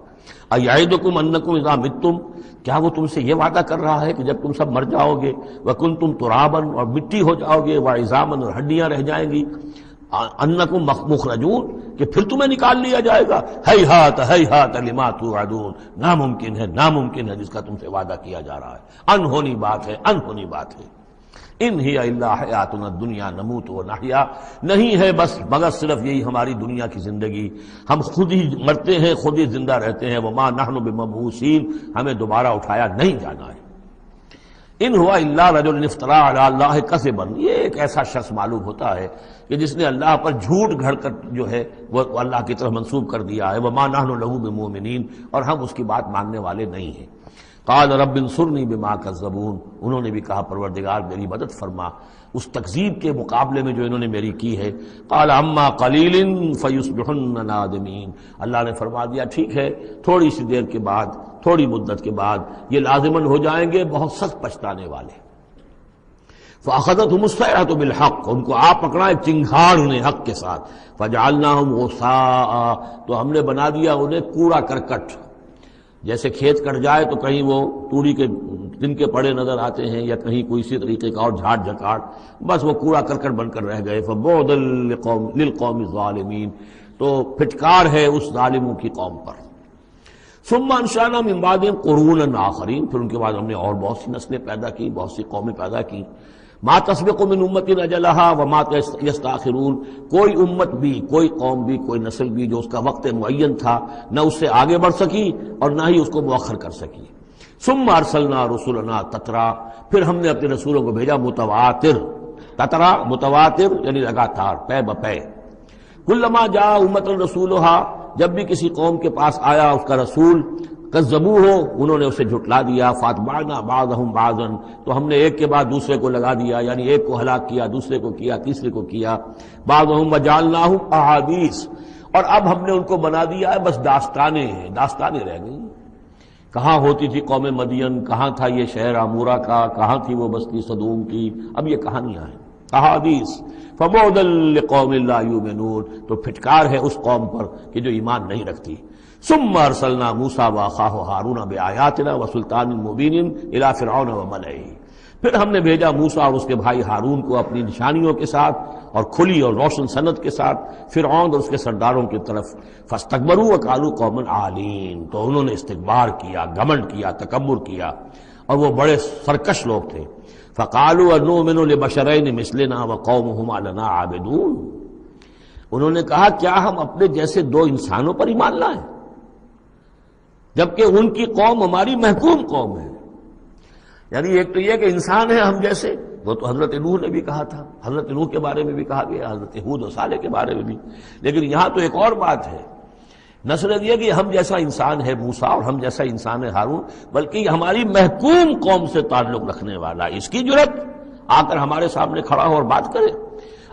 أَيَعِدُكُمْ أَنَّكُمْ إِذَا مِتُّمْ، کیا وہ تم سے یہ وعدہ کر رہا ہے کہ جب تم سب مر جاؤ گے وَكُنْتُمْ تُرَابًا، اور مٹی ہو جاؤ گے، وَعِظَامًا، اور ہڈیاں رہ جائیں گی، أَنَّكُمْ مُخْرَجُونَ، کہ پھر تمہیں نکال لیا جائے گا، ہیہات ہیہات لما توعدون، ناممکن ہے جس کا تم سے وعدہ کیا جا رہا ہے، انہونی بات ہے، انہونی بات ہے۔ ان ہی الا حیاتنا الدنیا نموت و نحیا، نہیں ہے بس مگر صرف یہی ہماری دنیا کی زندگی، ہم خود ہی مرتے ہیں، خود ہی زندہ رہتے ہیں، وما نحن بمبعوثین، ہمیں دوبارہ اٹھایا نہیں جانا ہے۔ ان ہوا الا رجل افترى علی اللہ کذبا، یہ ایک ایسا شخص معلوم ہوتا ہے کہ جس نے اللہ پر جھوٹ گھڑ کر جو ہے وہ اللہ کی طرف منسوب کر دیا ہے، وما نحن له بمؤمنین، اور ہم اس کی بات ماننے والے نہیں ہیں۔ قال رب انصرنی بما کذبون، انہوں نے بھی کہا پروردگار میری مدد فرما اس تکذیب کے مقابلے میں جو انہوں نے میری کی ہے۔ قال اما قلیل فیصبحن نادمین، اللہ نے فرما دیا ٹھیک ہے، تھوڑی سی دیر کے بعد، تھوڑی مدت کے بعد یہ لازماً ہو جائیں گے بہت سخت پچھتانے والے۔ فاخذتهم الصیحۃ بالحق، ان کو آپ پکڑا ایک چنگھاڑ انہیں حق کے ساتھ، فجعلناهم غثاء، تو ہم نے بنا دیا انہیں کوڑا کرکٹ، جیسے کھیت کٹ جائے تو کہیں وہ توری کے دن کے پڑے نظر آتے ہیں یا کہیں کوئی اسی طریقے کا اور جھاڑ جھکاڑ، بس وہ کوڑا کرکٹ بن کر رہ گئے۔ فبعدا للقوم الظالمین، تو پھٹکار ہے اس ظالموں کی قوم پر۔ ثم انشأنا من بعدهم قرونا آخرین، پھر ان کے بعد ہم نے اور بہت سی نسلیں پیدا کی، بہت سی قومیں پیدا کی۔ ما تسبق من امت اجلها وما یستاخرون، کوئی امت بھی، کوئی قوم بھی، کوئی نسل بھی جو اس کا وقت معین تھا نہ اس سے آگے بڑھ سکی اور نہ ہی اس کو مؤخر کر سکی۔ ثم ارسلنا رسلنا تترا، پھر ہم نے اپنے رسولوں کو بھیجا متواتر، تترا متواتر یعنی لگاتار، پے بپے۔ کلما جاء امۃ رسولها، جب بھی کسی قوم کے پاس آیا اس کا رسول، کذبوہ، انہوں نے اسے جھٹلا دیا، فاتبعنا بعضهم بعضا، تو ہم نے ایک کے بعد دوسرے کو لگا دیا، یعنی ایک کو ہلاک کیا، دوسرے کو کیا، تیسرے کو کیا۔ بعضهم وجعلناهم احادیث، اور اب ہم نے ان کو بنا دیا ہے بس داستانیں ہیں، داستانیں رہ گئی۔ کہاں ہوتی تھی قوم مدین، کہاں تھا یہ شہر عمورہ کا، کہاں تھی وہ بستی صدوم کی، اب یہ کہانیاں ہیں، احادیث۔ فبعدا لقوم لا یؤمنون، تو پھٹکار ہے اس قوم پر کہ جو ایمان نہیں رکھتی۔ ثم ارسلنا موسیٰ واخاہ ہارون بآیاتنا وسلطان مبین الی فرعون وملئہ، پھر ہم نے بھیجا موسیٰ اور اس کے بھائی ہارون کو اپنی نشانیوں کے ساتھ اور کھلی اور روشن سند کے ساتھ فرعون اور اس کے سرداروں کی طرف۔ فاستکبروا وقالوا قوما عالین، تو انہوں نے استکبار کیا، گھمنڈ کیا، تکبر کیا، اور وہ بڑے سرکش لوگ تھے۔ فقالوا انؤمن لبشرین مثلنا وقومهما لنا عابدون، انہوں نے کہا کیا ہم اپنے جیسے دو انسانوں پر ایمان لائیں جبکہ ان کی قوم ہماری محکوم قوم ہے۔ یعنی ایک تو یہ کہ انسان ہے ہم جیسے، وہ تو حضرت نوح نے بھی کہا تھا، حضرت نوح کے بارے میں بھی کہا گیا، حضرت ہود و صالح کے بارے میں بھی، لیکن یہاں تو ایک اور بات ہے، نہ صرف یہ کہ ہم جیسا انسان ہے موسیٰ اور ہم جیسا انسان ہے ہارون، بلکہ یہ ہماری محکوم قوم سے تعلق رکھنے والا، اس کی جرت آ کر ہمارے سامنے کھڑا ہو اور بات کرے۔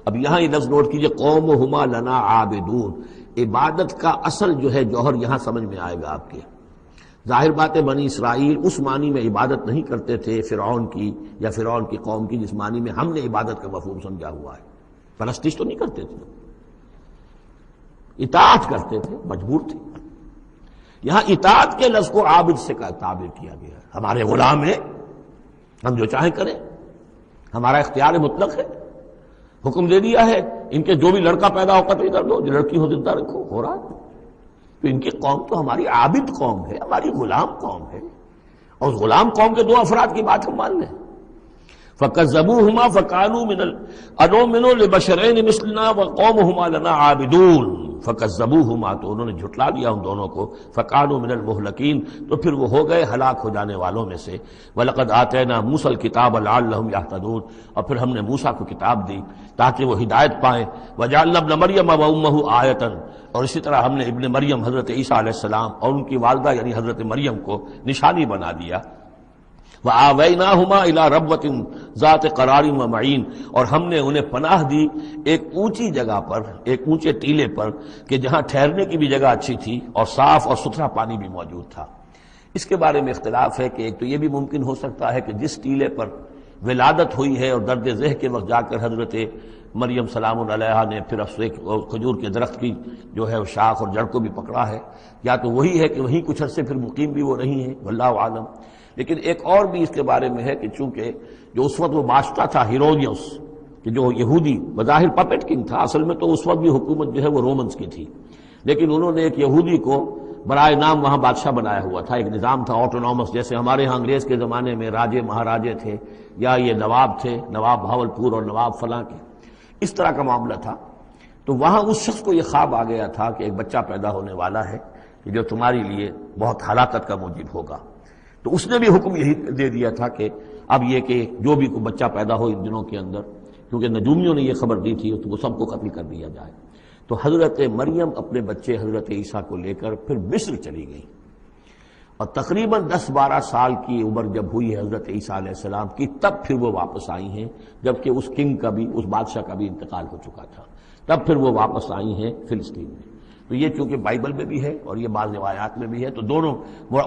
اب یہاں یہ لفظ نوٹ کیجئے، قومہما لنا عابدون، عبادت کا اصل جو ہے جوہر یہاں سمجھ میں آئے گا آپ کے۔ ظاہر بات ہے بنی اسرائیل اس معنی میں عبادت نہیں کرتے تھے فرعون کی یا فرعون کی قوم کی جس معنی میں ہم نے عبادت کا مفہوم سمجھا ہوا ہے، پرستش تو نہیں کرتے تھے، اطاعت کرتے تھے، مجبور تھے۔ یہاں اطاعت کے لفظ کو عابد سے تعبیر کیا گیا ہے، ہمارے غلام ہیں، ہم جو چاہیں کریں، ہمارا اختیار مطلق ہے، حکم دے دیا ہے ان کے جو بھی لڑکا پیدا ہو قتل کر دو، جو لڑکی ہو زندہ رکھو، ہو رہا ہے۔ تو ان کی قوم تو ہماری عابد قوم ہے، ہماری غلام قوم ہے، اور اس غلام قوم کے دو افراد کی بات ہم مان لیں۔ فکذبوہما فکانوا من انؤمن لبشرین مثلنا وقومہما لنا عابدون، فکذبوہما تو انہوں نے جھٹلا دیا ان دونوں کو، فکانوا من المہلکین تو پھر وہ ہو گئے ہلاک ہو جانے والوں میں سے۔ وَلَقَدْ آتَيْنَا مُوسَى الْكِتَابَ لَعَلَّهُمْ يَهْتَدُونَ، اور پھر ہم نے موسیٰ کو کتاب دی تاکہ وہ ہدایت پائیں۔ وَجَعَلْنَا ابْنَ مَرْيَمَ وَأُمَّهُ آیَةً، اور اسی طرح ہم نے ابن مریم حضرت عیسیٰ علیہ السلام اور ان کی والدہ یعنی حضرت مریم کو نشانی بنا دیا۔ وَآوَيْنَاهُمَا إِلَىٰ رَبْوَةٍ ذَاتِ قَرَارٍ وَمَعِينٍ، اور ہم نے انہیں پناہ دی ایک اونچی جگہ پر، ایک اونچے ٹیلے پر کہ جہاں ٹھہرنے کی بھی جگہ اچھی تھی اور صاف اور ستھرا پانی بھی موجود تھا۔ اس کے بارے میں اختلاف ہے کہ ایک تو یہ بھی ممکن ہو سکتا ہے کہ جس ٹیلے پر ولادت ہوئی ہے اور درد ذہ کے وقت جا کر حضرت مریم سلام علیہا نے پھر کھجور کے درخت کی جو ہے وہ شاخ اور جڑ کو بھی پکڑا ہے، یا تو وہی ہے کہ وہیں کچھ عرصے پھر مقیم بھی وہ رہی ہیں، واللہ عالم۔ لیکن ایک اور بھی اس کے بارے میں ہے کہ چونکہ جو اس وقت وہ بادشاہ تھا ہیرودیوس، کہ جو یہودی بظاہر پپٹ کنگ تھا، اصل میں تو اس وقت بھی حکومت جو ہے وہ رومنز کی تھی، لیکن انہوں نے ایک یہودی کو برائے نام وہاں بادشاہ بنایا ہوا تھا۔ ایک نظام تھا آٹونومس، جیسے ہمارے ہاں انگریز کے زمانے میں راجے مہاراجے تھے یا یہ نواب تھے، نواب بھاولپور اور نواب فلاں کے، اس طرح کا معاملہ تھا۔ تو وہاں اس شخص کو یہ خواب آ گیا تھا کہ ایک بچہ پیدا ہونے والا ہے کہ جو تمہاری لیے بہت ہلاکت کا موجب ہوگا۔ تو اس نے بھی حکم یہی دے دیا تھا کہ اب یہ کہ جو بھی کوئی بچہ پیدا ہو ان دنوں کے اندر، کیونکہ نجومیوں نے یہ خبر دی تھی تو وہ سب کو قتل کر دیا جائے۔ تو حضرت مریم اپنے بچے حضرت عیسیٰ کو لے کر پھر مصر چلی گئی، اور تقریباً 10-12 سال کی عمر جب ہوئی ہے حضرت عیسیٰ علیہ السلام کی، تب پھر وہ واپس آئی ہیں، جبکہ اس کنگ کا بھی، اس بادشاہ کا بھی انتقال ہو چکا تھا، تب پھر وہ واپس آئی ہیں فلسطین میں۔ تو یہ چونکہ بائبل میں بھی ہے اور یہ بعض روایات میں بھی ہے، تو دونوں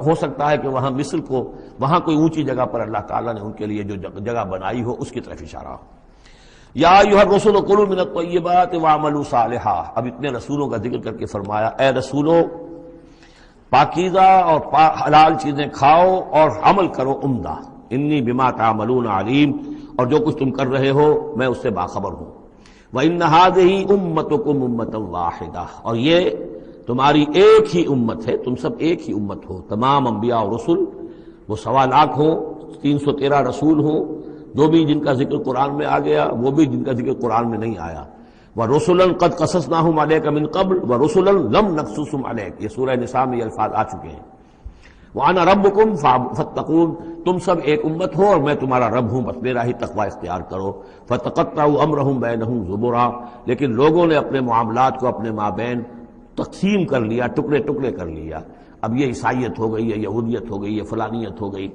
ہو سکتا ہے کہ وہاں مصر کو، وہاں کوئی اونچی جگہ پر اللہ تعالیٰ نے ان کے لیے جو جگہ بنائی ہو اس کی طرف اشارہ ہو۔ یا ایھا الرسل کلوا من الطیبات واعملوا صالحا، اب اتنے رسولوں کا ذکر کر کے فرمایا اے رسولو پاکیزہ اور حلال چیزیں کھاؤ اور عمل کرو عمدہ، انی بما تعملون علیم، اور جو کچھ تم کر رہے ہو میں اس سے باخبر ہوں۔ وَإِنَّ هَٰذِهِ أُمَّتُكُمْ أُمَّةً وَاحِدَةً، اور یہ تمہاری ایک ہی امت ہے، تم سب ایک ہی امت ہو۔ تمام انبیاء اور رسل، وہ 1.25 لاکھ ہوں، 313 رسول ہوں، جو بھی جن کا ذکر قرآن میں آ گیا، وہ بھی جن کا ذکر قرآن میں نہیں آیا۔ وَرُسُلًا قَدْ قَصَصْنَاهُمْ عَلَيْكَ مِن قَبْلُ وَرُسُلًا لَمْ نَقْصُصْهُمْ عَلَيْكَ، یہ سورہ نساء میں یہ الفاظ آ چکے ہیں۔ وَأَنَا رَبُّكُمْ فَاتَّقُونِ، تم سب ایک امت ہو اور میں تمہارا رب ہوں، بس میرا ہی تقوی اختیار کرو۔ فَتَقَطَّعُوا أَمْرَهُمْ بَيْنَهُمْ زُبُرًا، لیکن لوگوں نے اپنے معاملات کو اپنے مابین تقسیم کر لیا، ٹکڑے ٹکڑے کر لیا۔ اب یہ عیسائیت ہو گئی، یہ یہودیت ہو گئی، یہ فلانیت ہو گئی۔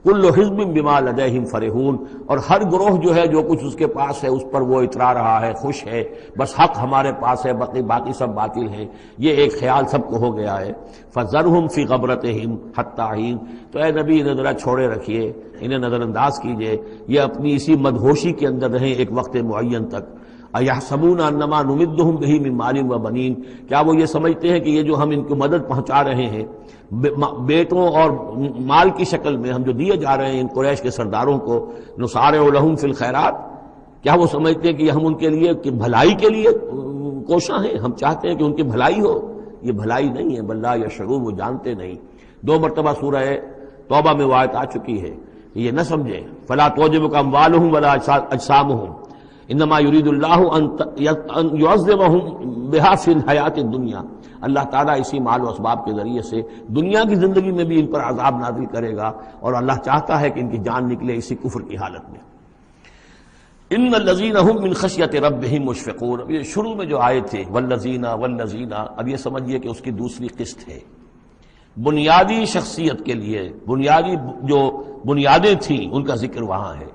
کل حزب بما لدیہم فرحون، اور ہر گروہ جو ہے جو کچھ اس کے پاس ہے اس پر وہ اترا رہا ہے، خوش ہے، بس حق ہمارے پاس ہے، باقی سب باطل ہیں، یہ ایک خیال سب کو ہو گیا ہے۔ فذرہم فی غبرتہم حتی حین، تو اے نبی انہیں ذرا چھوڑے رکھیے، انہیں نظر انداز کیجئے، یہ اپنی اسی مدہوشی کے اندر رہیں ایک وقت معین تک۔ اَيَحْسَبُونَ أَنَّمَا نُمِدُّهُم بِهِ مِن مَالٍ وَبَنِينَ، کیا وہ یہ سمجھتے ہیں کہ یہ جو ہم ان کو مدد پہنچا رہے ہیں بیٹوں اور مال کی شکل میں، ہم جو دیے جا رہے ہیں ان قریش کے سرداروں کو، نُسَارِعُ لَهُمْ فِي الْخَيْرَاتِ، کیا وہ سمجھتے ہیں کہ یہ ہم ان کے لیے کہ بھلائی کے لیے کوشاں ہیں، ہم چاہتے ہیں کہ ان کی بھلائی ہو؟ یہ بھلائی نہیں ہے، بل لا یشعرون، وہ جانتے نہیں۔ 2 مرتبہ سورہ توبہ میں وہ آیت آ چکی ہے کہ یہ نہ سمجھیں، فَلَا تُعْجِبُكَ أَمْوَالُهُمْ وَلَا أَجْسَامُهُمْ انما یرید اللہ ان یعذبہم بہا فی الحیات الدنیا، اللہ تعالیٰ اسی مال و اسباب کے ذریعے سے دنیا کی زندگی میں بھی ان پر عذاب نازل کرے گا، اور اللہ چاہتا ہے کہ ان کی جان نکلے اسی کفر کی حالت میں۔ ان الذین هم من خشیۃ ربہم مشفقون، اب یہ شروع میں جو آئے تھے والذین، اب یہ سمجھیے کہ اس کی دوسری قسط ہے۔ بنیادی شخصیت کے لیے بنیادی جو بنیادیں تھیں ان کا ذکر وہاں ہے۔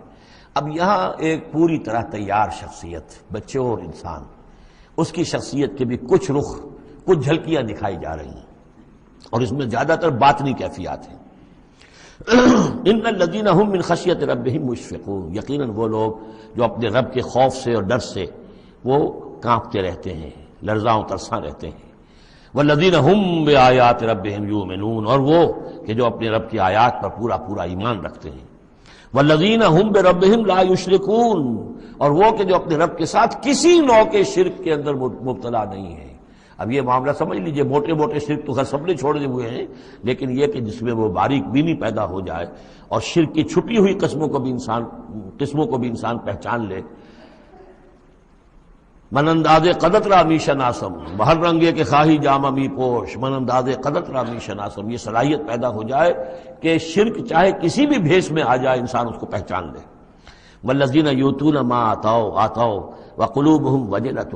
اب یہاں ایک پوری طرح تیار شخصیت، بچے اور انسان، اس کی شخصیت کے بھی کچھ رخ، کچھ جھلکیاں دکھائی جا رہی ہیں، اور اس میں زیادہ تر باطنی کیفیات ہیں۔ ان الذین هم من خشیۃ ربہم مشفقون، یقیناً وہ لوگ جو اپنے رب کے خوف سے اور ڈر سے وہ کانپتے رہتے ہیں، لرزاں و ترساں رہتے ہیں۔ والذین هم بآیات ربہم یؤمنون، اور وہ کہ جو اپنے رب کی آیات پر پورا پورا ایمان رکھتے ہیں۔ والذین هم بربہم لا یشرکون، اور وہ کہ جو اپنے رب کے ساتھ کسی نوع کے شرک کے اندر مبتلا نہیں ہیں۔ اب یہ معاملہ سمجھ لیجئے، موٹے موٹے شرک تو خیر سب نے چھوڑے ہوئے ہیں، لیکن یہ کہ جس میں وہ باریک بینی پیدا ہو جائے اور شرک کی چھپی ہوئی قسموں کو بھی انسان پہچان لے. من انداز قدرت را می شناسم، بہر رنگے کے خواہی جامہ می پوش، من انداز قدرت را می شناسم، یہ صلاحیت پیدا ہو جائے کہ شرک چاہے کسی بھی بھیس میں آ جائے انسان اس کو پہچان لے. والذین یؤتون ما آتوا وقلوبہم وجلۃ،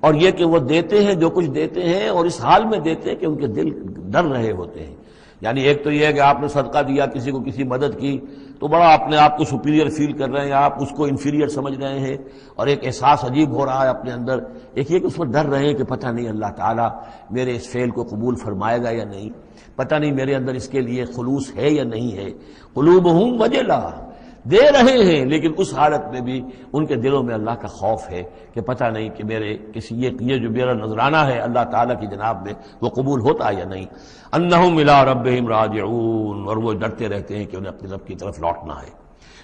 اور یہ کہ وہ دیتے ہیں جو کچھ دیتے ہیں اور اس حال میں دیتے ہیں کہ ان کے دل ڈر رہے ہوتے ہیں. یعنی ایک تو یہ ہے کہ آپ نے صدقہ دیا، کسی کو کسی مدد کی تو بڑا اپنے آپ کو سپیریئر فیل کر رہے ہیں، آپ اس کو انفیریئر سمجھ رہے ہیں اور ایک احساس عجیب ہو رہا ہے اپنے اندر. ایک یہ کہ اس پر ڈر رہے ہیں کہ پتہ نہیں اللہ تعالیٰ میرے اس فعل کو قبول فرمائے گا یا نہیں، پتہ نہیں میرے اندر اس کے لیے خلوص ہے یا نہیں ہے. قلوبہم وجلہ، دے رہے ہیں لیکن اس حالت میں بھی ان کے دلوں میں اللہ کا خوف ہے کہ پتہ نہیں کہ میرے کسی یہ جو میرا نذرانہ ہے اللہ تعالیٰ کی جناب میں وہ قبول ہوتا یا نہیں. انہم الی ربہم راجعون، اور وہ ڈرتے رہتے ہیں کہ انہیں اپنے رب کی طرف لوٹنا ہے.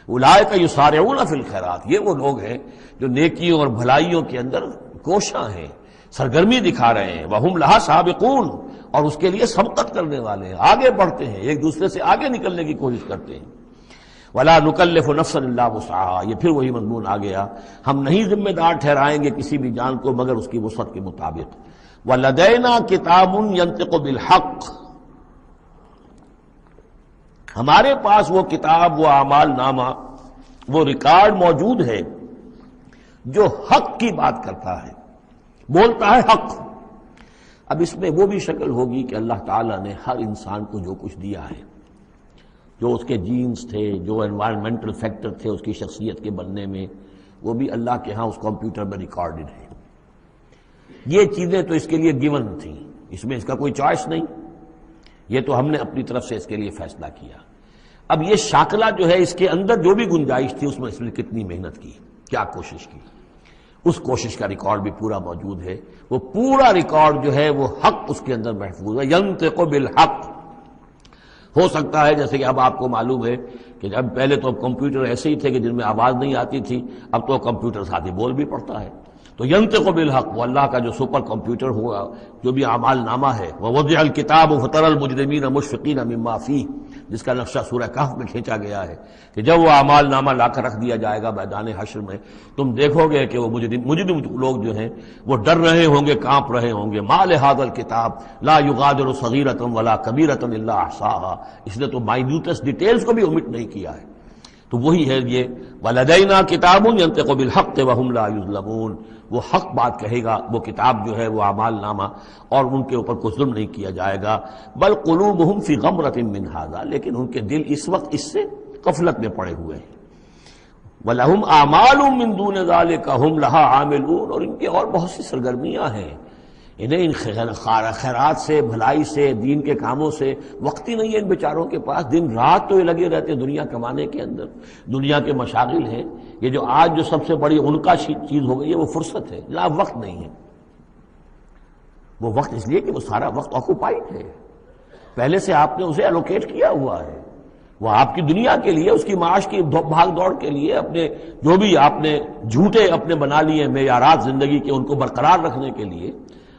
اولئک یسارعون فی الخیرات، یہ وہ لوگ ہیں جو نیکیوں اور بھلائیوں کے اندر کوشاں ہیں، سرگرمی دکھا رہے ہیں. وہم لہا سابقون، اور اس کے لیے سبقت کرنے والے ہیں، آگے بڑھتے ہیں، ایک دوسرے سے آگے نکلنے کی کوشش کرتے ہیں. ولا نکلف نفسا الا وسعها، یہ پھر وہی مضمون آ گیا، ہم نہیں ذمہ دار ٹھہرائیں گے کسی بھی جان کو مگر اس کی وسعت کے مطابق. ولدینا کتاب ینطق بالحق، ہمارے پاس وہ کتاب، وہ اعمال نامہ، وہ ریکارڈ موجود ہے جو حق کی بات کرتا ہے، بولتا ہے حق. اب اس میں وہ بھی شکل ہوگی کہ اللہ تعالیٰ نے ہر انسان کو جو کچھ دیا ہے، جو اس کے جینز تھے، جو انوائرمنٹل فیکٹر تھے اس کی شخصیت کے بننے میں، وہ بھی اللہ کے ہاں اس کمپیوٹر میں ریکارڈڈ ہے. یہ چیزیں تو اس کے لیے گیون تھیں، اس میں اس کا کوئی چوائس نہیں، یہ تو ہم نے اپنی طرف سے اس کے لیے فیصلہ کیا. اب یہ شاکلہ جو ہے اس کے اندر جو بھی گنجائش تھی اس میں اس نے کتنی محنت کی، کیا کوشش کی، اس کوشش کا ریکارڈ بھی پورا موجود ہے. وہ پورا ریکارڈ جو ہے وہ حق اس کے اندر محفوظ ہے. ینطق بالحق، ہو سکتا ہے جیسے کہ اب آپ کو معلوم ہے کہ جب پہلے تو کمپیوٹر ایسے ہی تھے کہ جن میں آواز نہیں آتی تھی، اب تو کمپیوٹر ساتھ ہی بول بھی پڑتا ہے. تو ینطق بالحق، وہ اللہ کا جو سپر کمپیوٹر ہوا، جو بھی اعمال نامہ ہے. ووضع الکتاب فتری المجرمین مشفقین مما فیہ، جس کا نقشہ سورہ کہف میں کھینچا گیا ہے کہ جب وہ اعمال نامہ لا کر رکھ دیا جائے گا میدان حشر میں، تم دیکھو گے کہ وہ مجرم لوگ جو ہیں وہ ڈر رہے ہوں گے، کانپ رہے ہوں گے. ما لہذا الکتاب لا یغادر صغیرۃ ولا کبیرۃ الا احصاها، اس نے تو مائنیوٹس ڈیٹیلز کو بھی اومٹ نہیں کیا ہے. تو وہی ہے یہ ولدینا کتاب ینطق بالحق وہم لا یظلمون، وہ حق بات کہے گا وہ کتاب جو ہے وہ اعمال نامہ، اور ان کے اوپر کوئی ظلم نہیں کیا جائے گا. بل قلوبہم فی غمرۃ من ھذا، لیکن ان کے دل اس وقت اس سے غفلت میں پڑے ہوئے ہیں. ولہم اعمال من دون ذلک ہم لہا عاملون، اور ان کی اور بہت سی سرگرمیاں ہیں، انہیں ان خیرات سے، بھلائی سے، دین کے کاموں سے وقت ہی نہیں ہے ان بیچاروں کے پاس. دن رات تو یہ لگے رہتے دنیا کمانے کے اندر، دنیا کے مشاغل ہیں. یہ جو آج جو سب سے بڑی ان کا چیز ہو گئی ہے وہ فرصت ہے، لا وقت نہیں ہے. وہ وقت اس لیے کہ وہ سارا وقت آکوپائڈ ہے، پہلے سے آپ نے اسے الوکیٹ کیا ہوا ہے. وہ آپ کی دنیا کے لیے، اس کی معاش کی بھاگ دوڑ کے لیے، اپنے جو بھی آپ نے جھوٹے اپنے بنا لیے معیارات زندگی کے ان کو برقرار رکھنے کے لیے.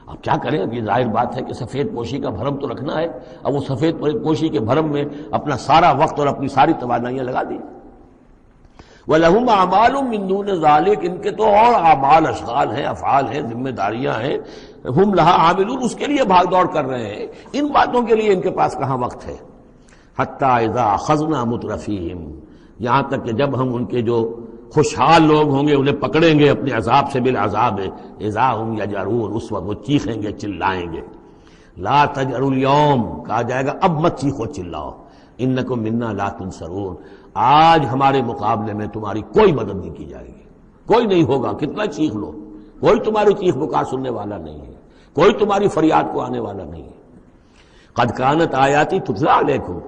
اب کیا کریں، اب یہ ظاہر بات ہے کہ سفید پوشی کا بھرم تو رکھنا ہے. اب وہ سفید پوشی کے بھرم میں اپنا سارا وقت اور اپنی ساری توانائیاں لگا دی. وَلَهُمْ أَعْمَالٌ مِّن دُونِ ذَلِكَ، ان کے تو اور اعمال، اشغال ہیں، افعال ہیں، ذمہ داریاں ہیں. ہم لہا عاملون، اس کے لیے بھاگ دوڑ کر رہے ہیں. ان باتوں کے لیے ان کے پاس کہاں وقت ہے. حَتَّى إِذَا أَخَذْنَا مُتْرَفِيهِمْ، یہاں تک کہ جب ہم ان کے جو خوشحال لوگ ہوں گے انہیں پکڑیں گے اپنے عذاب سے، بالعذاب اذا ہم یجرون، اس وقت وہ چیخیں گے، چلائیں گے. لا تجروا اليوم، کہا جائے گا اب مت چیخو چلاؤ. انکم منا لا تنصرون، آج ہمارے مقابلے میں تمہاری کوئی مدد نہیں کی جائے گی، کوئی نہیں ہوگا. کتنا چیخ لو، کوئی تمہاری چیخ پکار سننے والا نہیں ہے، کوئی تمہاری فریاد کو آنے والا نہیں ہے. قد کانت آیاتی تتلی علیکم،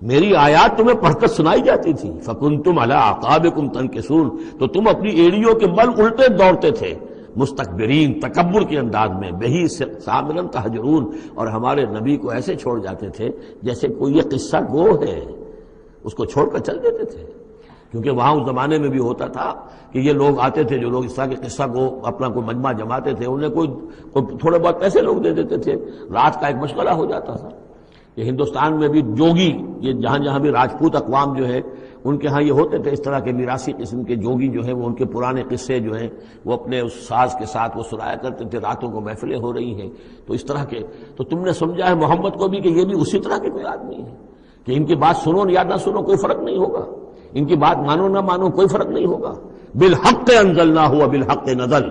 میری آیات تمہیں پڑھ کر سنائی جاتی تھی. فکنتم علی اعقابکم تنکسون، تو تم اپنی ایڑیوں کے بل الٹے دوڑتے تھے، مستکبرین، تکبر کے انداز میں. بہی سامرن تہجرون، اور ہمارے نبی کو ایسے چھوڑ جاتے تھے جیسے کوئی یہ قصہ گو ہے، اس کو چھوڑ کر چل دیتے تھے. کیونکہ وہاں اس زمانے میں بھی ہوتا تھا کہ یہ لوگ آتے تھے جو لوگ اس طرح کے قصہ کو اپنا کوئی مجمع جماتے تھے، انہیں کوئی تھوڑے بہت پیسے لوگ دے دیتے تھے، رات کا ایک مشغلہ ہو جاتا تھا۔ یہ ہندوستان میں بھی جوگی، یہ جہاں جہاں بھی راجپوت اقوام جو ہے ان کے ہاں یہ ہوتے تھے اس طرح کے میراثی قسم کے جوگی جو ہیں، وہ ان کے پرانے قصے جو ہیں وہ اپنے اس ساز کے ساتھ وہ سنایا کرتے تھے، راتوں کو محفلیں ہو رہی ہیں تو اس طرح کے۔ تو تم نے سمجھا ہے محمد کو بھی کہ یہ بھی اسی طرح کے کوئی آدمی ہے کہ ان کی بات سنو یا نہ سنو کوئی فرق نہیں ہوگا، ان کی بات مانو نہ مانو کوئی فرق نہیں ہوگا۔ بالحق انزلناہ وبالحق نزل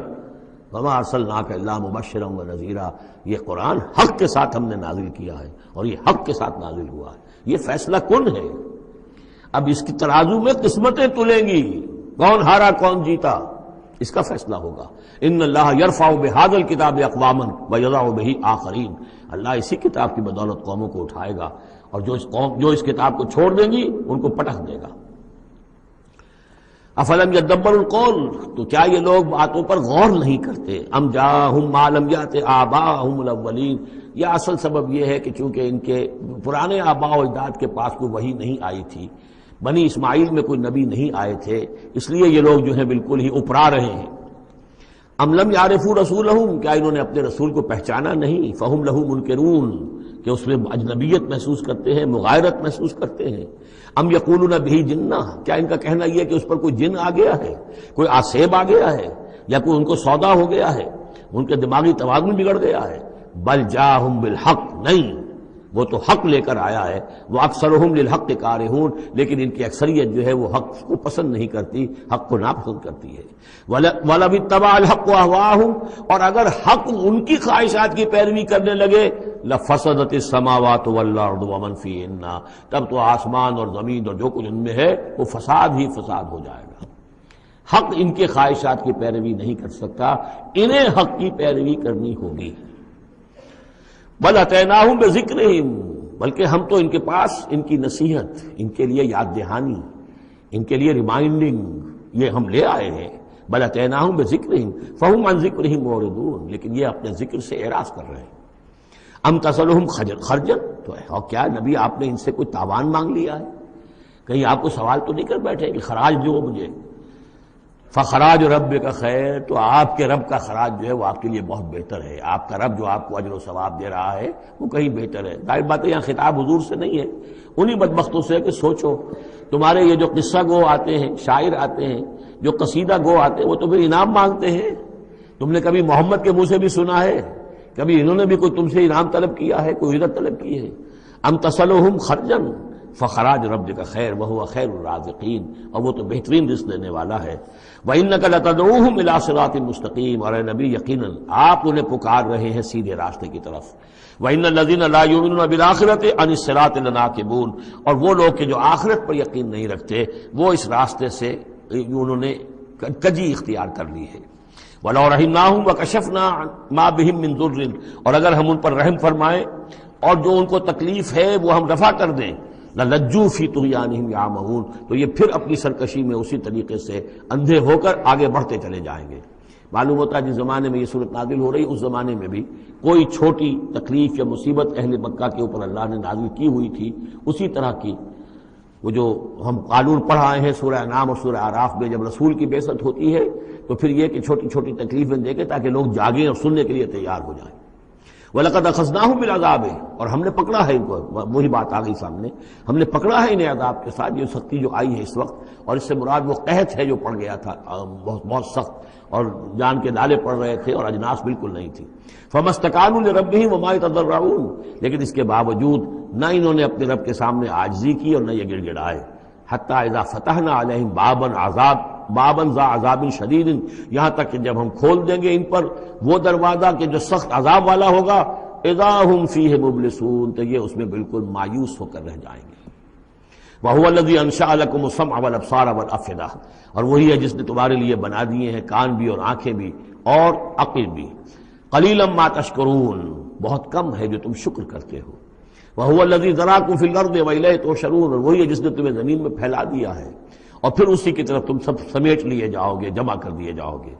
وما ارسلناک الا مبشرا ونذیرا، یہ قرآن حق کے ساتھ ہم نے نازل کیا ہے اور یہ حق کے ساتھ نازل ہوا ہے، یہ فیصلہ کن ہے۔ اب اس کی ترازو میں قسمتیں تلیں گی، کون ہارا کون جیتا اس کا فیصلہ ہوگا۔ ان اللہ یرفع بہذا الکتاب اقواما ویضع بہ آخرین، اللہ اسی کتاب کی بدولت قوموں کو اٹھائے گا اور جو اس کتاب کو چھوڑ دیں گی ان کو پٹخ دے گا۔ افلم یدبروا القول، تو کیا یہ لوگ باتوں پر غور نہیں کرتے؟ ام جاءہم ما لم یأت آباءہم الاولین، یہ اصل سبب یہ ہے کہ چونکہ ان کے پرانے آباء و اجداد کے پاس کوئی وحی نہیں آئی تھی، بنی اسماعیل میں کوئی نبی نہیں آئے تھے، اس لیے یہ لوگ جو ہیں بالکل ہی اپرا رہے ہیں۔ ام لم یعرفوا رسولہم، کیا انہوں نے اپنے رسول کو پہچانا نہیں؟ فہم لہ منکرون، کہ اس میں اجنبیت محسوس کرتے ہیں، مغایرت محسوس کرتے ہیں۔ ام یقولون بہ جنہ، کیا ان کا کہنا یہ ہے کہ اس پر کوئی جن آ گیا ہے، کوئی آسیب آ گیا ہے، یا کوئی ان کو سودا ہو گیا ہے، ان کے دماغی توازن بگڑ گیا ہے؟ بل جاءہم بالحق، نہیں، وہ تو حق لے کر آیا ہے۔ وہ اکثرہم للحق کارہون، لیکن ان کی اکثریت جو ہے وہ حق کو پسند نہیں کرتی، حق کو ناپسند کرتی ہے۔ وَلَوِ اتَّبَعَ الْحَقُّ أَهْوَاءَهُمْ، اور اگر حق ان کی خواہشات کی پیروی کرنے لگے، لَفَسَدَتِ السَّمَاوَاتُ وَالْأَرْضُ وَمَنْ فِيهِنَّ، تب تو آسمان اور زمین اور جو کچھ ان میں ہے وہ فساد ہی فساد ہو جائے گا۔ حق ان کے خواہشات کی پیروی نہیں کر سکتا، انہیں حق کی پیروی کرنی ہوگی۔ بل اتیناہم بذکرہم، بلکہ ہم تو ان کے پاس ان کی نصیحت، ان کے لیے یاد دہانی، ان کے لیے ریمائنڈنگ یہ ہم لے آئے ہیں۔ بل اتیناہم بذکرہم فہم عن ذکرہم معرضون، لیکن یہ اپنے ذکر سے اعراض کر رہے ہیں۔ ام تسألہم خرجا، تو اور کیا نبی آپ نے ان سے کوئی تاوان مانگ لیا ہے؟ کہیں آپ کو سوال تو نہیں کر بیٹھے کہ خراج دو مجھے؟ فخراج ربک خیر، تو آپ کے رب کا خراج جو ہے وہ آپ کے لیے بہت بہتر ہے، آپ کا رب جو آپ کو اجر و ثواب دے رہا ہے وہ کہیں بہتر ہے۔ ظاہر بات ہے یہاں خطاب حضور سے نہیں ہے، انہی بدبختوں سے کہ سوچو تمہارے یہ جو قصہ گو آتے ہیں، شاعر آتے ہیں، جو قصیدہ گو آتے ہیں، وہ تو پھر انعام مانگتے ہیں۔ تم نے کبھی محمد کے منہ سے بھی سنا ہے؟ کبھی انہوں نے بھی کوئی تم سے انعام طلب کیا ہے، کوئی اجرت طلب کی ہے؟ ام تسألہم خرجا فخراج ربک خیر وہو خیر الرازقین، اور وہ تو بہترین رزق دینے والا ہے۔ وَإِنَّكَ لَتَدْعُوهُمْ إِلَىٰ صِرَاطٍ مُسْتَقِيمٍ، اور اے نبی یقیناً آپ انہیں پکار رہے ہیں سیدھے راستے کی طرف۔ وَإِنَّ الَّذِينَ لَا يُؤْمِنُونَ بِالْآخِرَةِ عَنِ الصِّرَاطِ لَنَاكِبُونَ، اور وہ لوگ کہ جو آخرت پر یقین نہیں رکھتے وہ اس راستے سے انہوں نے کجی اختیار کر لی ہے۔ وَلَوْ رَحِمْنَاهُمْ وَكَشَفْنَا مَا بِهِمْ مِنْ ضُرٍّ، اور اگر ہم ان پر رحم فرمائیں اور جو ان کو تکلیف ہے وہ ہم رفع کر دیں، لَلَجُّوا فِي طُغْيَانِهِمْ يَعْمَهُونَ، تو یہ پھر اپنی سرکشی میں اسی طریقے سے اندھے ہو کر آگے بڑھتے چلے جائیں گے۔ معلوم ہوتا ہے جس زمانے میں یہ صورت نازل ہو رہی، اس زمانے میں بھی کوئی چھوٹی تکلیف یا مصیبت اہل مکہ کے اوپر اللہ نے نازل کی ہوئی تھی، اسی طرح کی وہ جو ہم قانون پڑھ آئے ہیں سورہ انعام اور سورہ اعراف میں، جب رسول کی بعثت ہوتی ہے تو پھر یہ کہ چھوٹی چھوٹی تکلیفیں دے کے تاکہ لوگ جاگیں اور سننے کے لیے تیار ہو جائیں۔ وَلَقَدْ أَخَذْنَاهُمْ بِالْعَذَابِ، اور ہم نے پکڑا ہے ان کو، وہی بات آ گئی سامنے، ہم نے پکڑا ہے انہیں عذاب کے ساتھ، یہ سختی جو آئی ہے اس وقت، اور اس سے مراد وہ قحط ہے جو پڑ گیا تھا بہت بہت سخت، اور جان کے نالے پڑ رہے تھے اور اجناس بالکل نہیں تھی۔ فَمَا اسْتَكَانُوا لِرَبِّهِمْ وَمَا يَتَضَرَّعُونَ، لیکن اس کے باوجود نہ انہوں نے اپنے رب کے سامنے عاجزی کی اور نہ یہ گڑ گڑائے۔ حَتَّى إِذَا فَتَحْنَا عَلَيْهِمْ باباً ذا عذاب شدید، یہاں تک کہ جب ہم کھول دیں گے ان پر وہ دروازہ کہ جو سخت عذاب والا ہوگا، اذا ہم فیہ مبلسون، تو یہ اس میں بالکل مایوس ہو کر رہ جائیں گے۔ وَهُوَ الَّذِي أَنشَأَ لَكُمُ السَّمْعَ وَالْأَبْصَارَ وَالْأَفْئِدَةَ، اور وہی ہے جس نے تمہارے لیے بنا دیے ہیں کان بھی اور آنکھیں بھی اور عقل بھی۔ قَلِيلًا مَا تَشْكُرُونَ، بہت کم ہے جو تم شکر کرتے ہو۔ وَهُوَ الَّذِي ذَرَاكُمْ فِي الْأَرْضِ وَإِلَيْهِ تُحْشَرُونَ، اور وہی ہے جس نے تمہیں زمین میں پھیلا دیا ہے اور پھر اسی کی طرف تم سب سمیٹ لیے جاؤ گے، جمع کر دیے جاؤ گے۔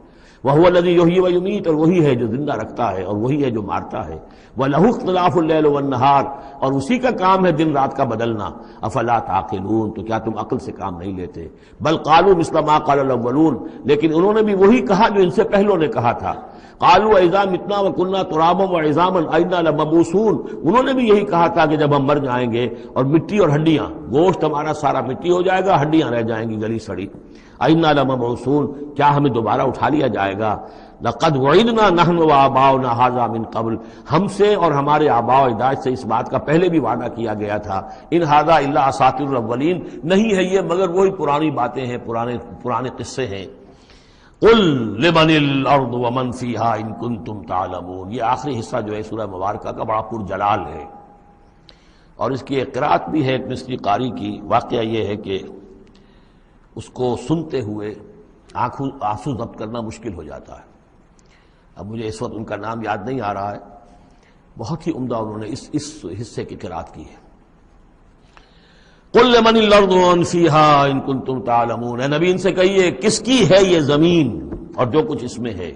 وَهُوَ الَّذِي يُحْيِي وَيُمِيتُ، اور وہی ہے جو زندہ رکھتا ہے اور وہی ہے جو مارتا ہے، وَلَهُ اخْتِلَافُ اللَّيْلِ وَالنَّهَارِ، اور اسی کا کام ہے دن رات کا بدلنا، أَفَلَا تَعْقِلُونَ، تو کیا تم عقل سے کام نہیں لیتے؟ بل قالوا مثل ما قال الأولون، لیکن انہوں نے بھی وہی کہا جو ان سے پہلوں نے کہا تھا، قالوا اذا متنا وكنا ترابا وعظاما أئنا لمبعوثون، انہوں نے بھی یہی کہا تھا کہ جب ہم مر جائیں گے اور مٹی اور ہڈیاں، گوشت ہمارا سارا مٹی ہو جائے گا، ہڈیاں رہ جائیں گی گلی سڑی، أئنا لمبعوثون، کیا ہمیں دوبارہ اٹھا لیا جائے گا؟ لقد وعدنا نحن وآباؤنا هذا من قبل، ہم سے اور ہمارے آباء و اجداد سے اس بات کا پہلے بھی وعدہ کیا گیا تھا، ان هذا الا اساطیر الاولین، نہیں ہے یہ مگر وہی پرانی باتیں ہیں، پرانے قصے ہیں۔ قل لمن الارض ومن فیہا ان کنتم تعلمون، یہ آخری حصہ جو ہے سورہ مبارکہ کا بڑا پرجلال ہے، اور اس کی ایک قرأت بھی ہے ایک مصری قاری کی۔ واقعہ یہ ہے کہ اس کو سنتے ہوئے آنسو ضبط کرنا مشکل ہو جاتا ہے۔ اب مجھے اس وقت ان کا نام یاد نہیں آ رہا ہے، بہت ہی عمدہ انہوں نے اس حصے کی قرأت کی ہے۔ قل لمن الارض ومن فیہا ان کنتم تعلمون، اے نبی ان سے کہیے کس کی ہے یہ زمین اور جو کچھ اس میں ہے،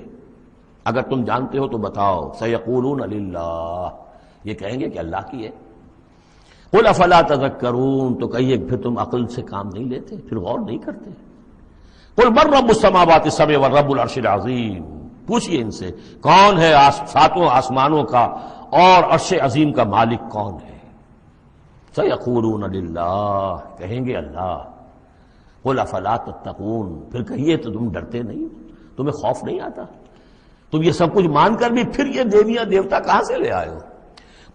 اگر تم جانتے ہو تو بتاؤ۔ سیقولون للہ، یہ کہیں گے کہ اللہ کی ہے۔ قل افلا تذکرون، تو کہیے پھر تم عقل سے کام نہیں لیتے، پھر غور نہیں کرتے۔ قل من رب السماوات السبع ورب العرش العظیم، پوچھئے ان سے کون ہے ساتوں آسمانوں کا اور عرش عظیم کا مالک کون ہے؟ سیقولون للہ، کہیں گے اللہ۔ قل افلا تتقون، پھر کہیے تو تم ڈرتے نہیں، تمہیں خوف نہیں آتا؟ تم یہ سب کچھ مان کر بھی پھر یہ دیویاں دیوتا کہاں سے لے آئے ہو؟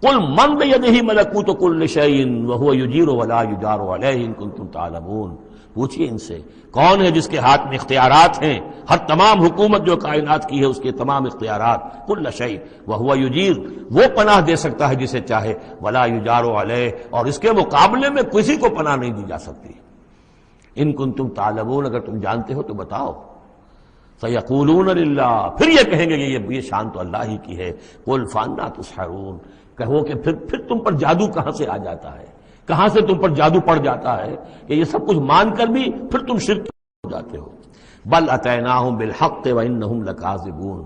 قل من بیدہ ملکوت کل شیء وہو یجیر ولا یجار علیہ ان کنتم تعلمون، پوچھئے ان سے کون ہے جس کے ہاتھ میں اختیارات ہیں، ہر تمام حکومت جو کائنات کی ہے اس کے تمام اختیارات، کل شیء وہو یجیر، وہ پناہ دے سکتا ہے جسے چاہے، ولا یجار علیہ، اور اس کے مقابلے میں کسی کو پناہ نہیں دی جا سکتی۔ ان کنتم تعلمون، اگر تم جانتے ہو تو بتاؤ۔ سیقولون للہ، پھر یہ کہیں گے کہ یہ شان تو اللہ ہی کی ہے۔ قل فانا تسحرون، کہو کہ پھر تم پر جادو کہاں سے آ جاتا ہے، کہاں سے تم پر جادو پڑ جاتا ہے کہ یہ سب کچھ مان کر بھی پھر تم شرک ہو جاتے ہو۔ بل اتیناہم بالحق وانہم لکاذبون،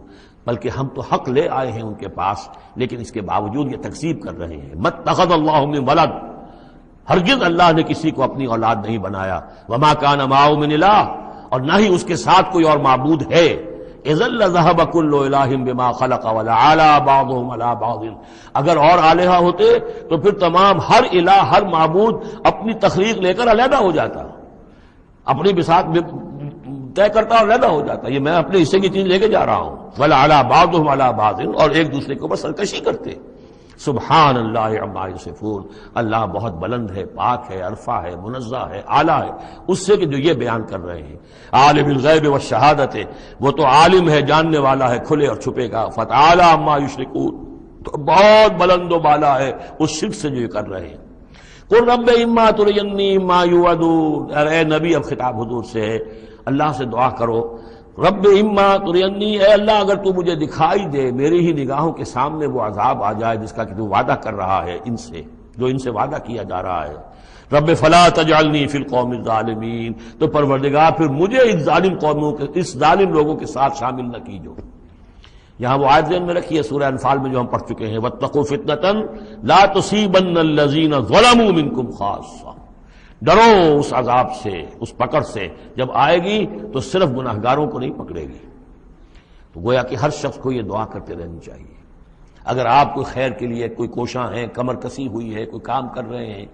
بلکہ ہم تو حق لے آئے ہیں ان کے پاس، لیکن اس کے باوجود یہ تکذیب کر رہے ہیں۔ متخذ اللہ من ولد، ہرگز اللہ نے کسی کو اپنی اولاد نہیں بنایا۔ وما کان معہ من الہ، اور نہ ہی اس کے ساتھ کوئی اور معبود ہے۔ اذا لذهب كل الہ بما خلق ولعلى بعضهم على بعض، اگر اور الہہ ہوتے تو پھر تمام ہر الہ، ہر معبود اپنی تخلیق لے کر علیحدہ ہو جاتا، اپنی بساط طے کرتا اور علیحدہ ہو جاتا۔ یہ میں اپنے حصے کی چیز لے کے جا رہا ہوں، ولعلى بعضهم على بعض، اور ایک دوسرے کے اوپر سرکشی کرتے۔ سبحان اللہ عما یصفون، اللہ بہت بلند ہے، پاک ہے، عرفہ ہے، منزہ ہے، اعلیٰ ہے اس سے کہ جو یہ بیان کر رہے ہیں۔ عالم الغیب والشہادت، وہ تو عالم ہے، جاننے والا ہے کھلے اور چھپے کا۔ فتعالی عما یشرکون، تو بہت بلند و بالا ہے اس شرک سے جو یہ کر رہے ہیں۔ قل رب اما ترینی ما یوعدون، اے نبی اب خطاب حضور سے ہے، اللہ سے دعا کرو، رب اما ترینی، اے اللہ اگر تو مجھے دکھائی دے، میری ہی نگاہوں کے سامنے وہ عذاب آ جائے جس کا کہ تو وعدہ کر رہا ہے ان سے، جو ان سے وعدہ کیا جا رہا ہے۔ رب فلا تجعلنی فی القوم الظالمین، تو پروردگار پھر مجھے اس ظالم قوموں کے، اس ظالم لوگوں کے ساتھ شامل نہ کیجو۔ یہاں وہ آیت ذہن میں رکھی ہے سورہ انفال میں جو ہم پڑھ چکے ہیں، واتقوا فتنۃ لا تصیبن الذین ظلموا منکم خاصہ، ڈرو اس عذاب سے، اس پکڑ سے، جب آئے گی تو صرف گناہگاروں کو نہیں پکڑے گی۔ تو گویا کہ ہر شخص کو یہ دعا کرتے رہنی چاہیے۔ اگر آپ کوئی خیر کے لیے کوئی کوشاں ہیں، کمر کسی ہوئی ہے، کوئی کام کر رہے ہیں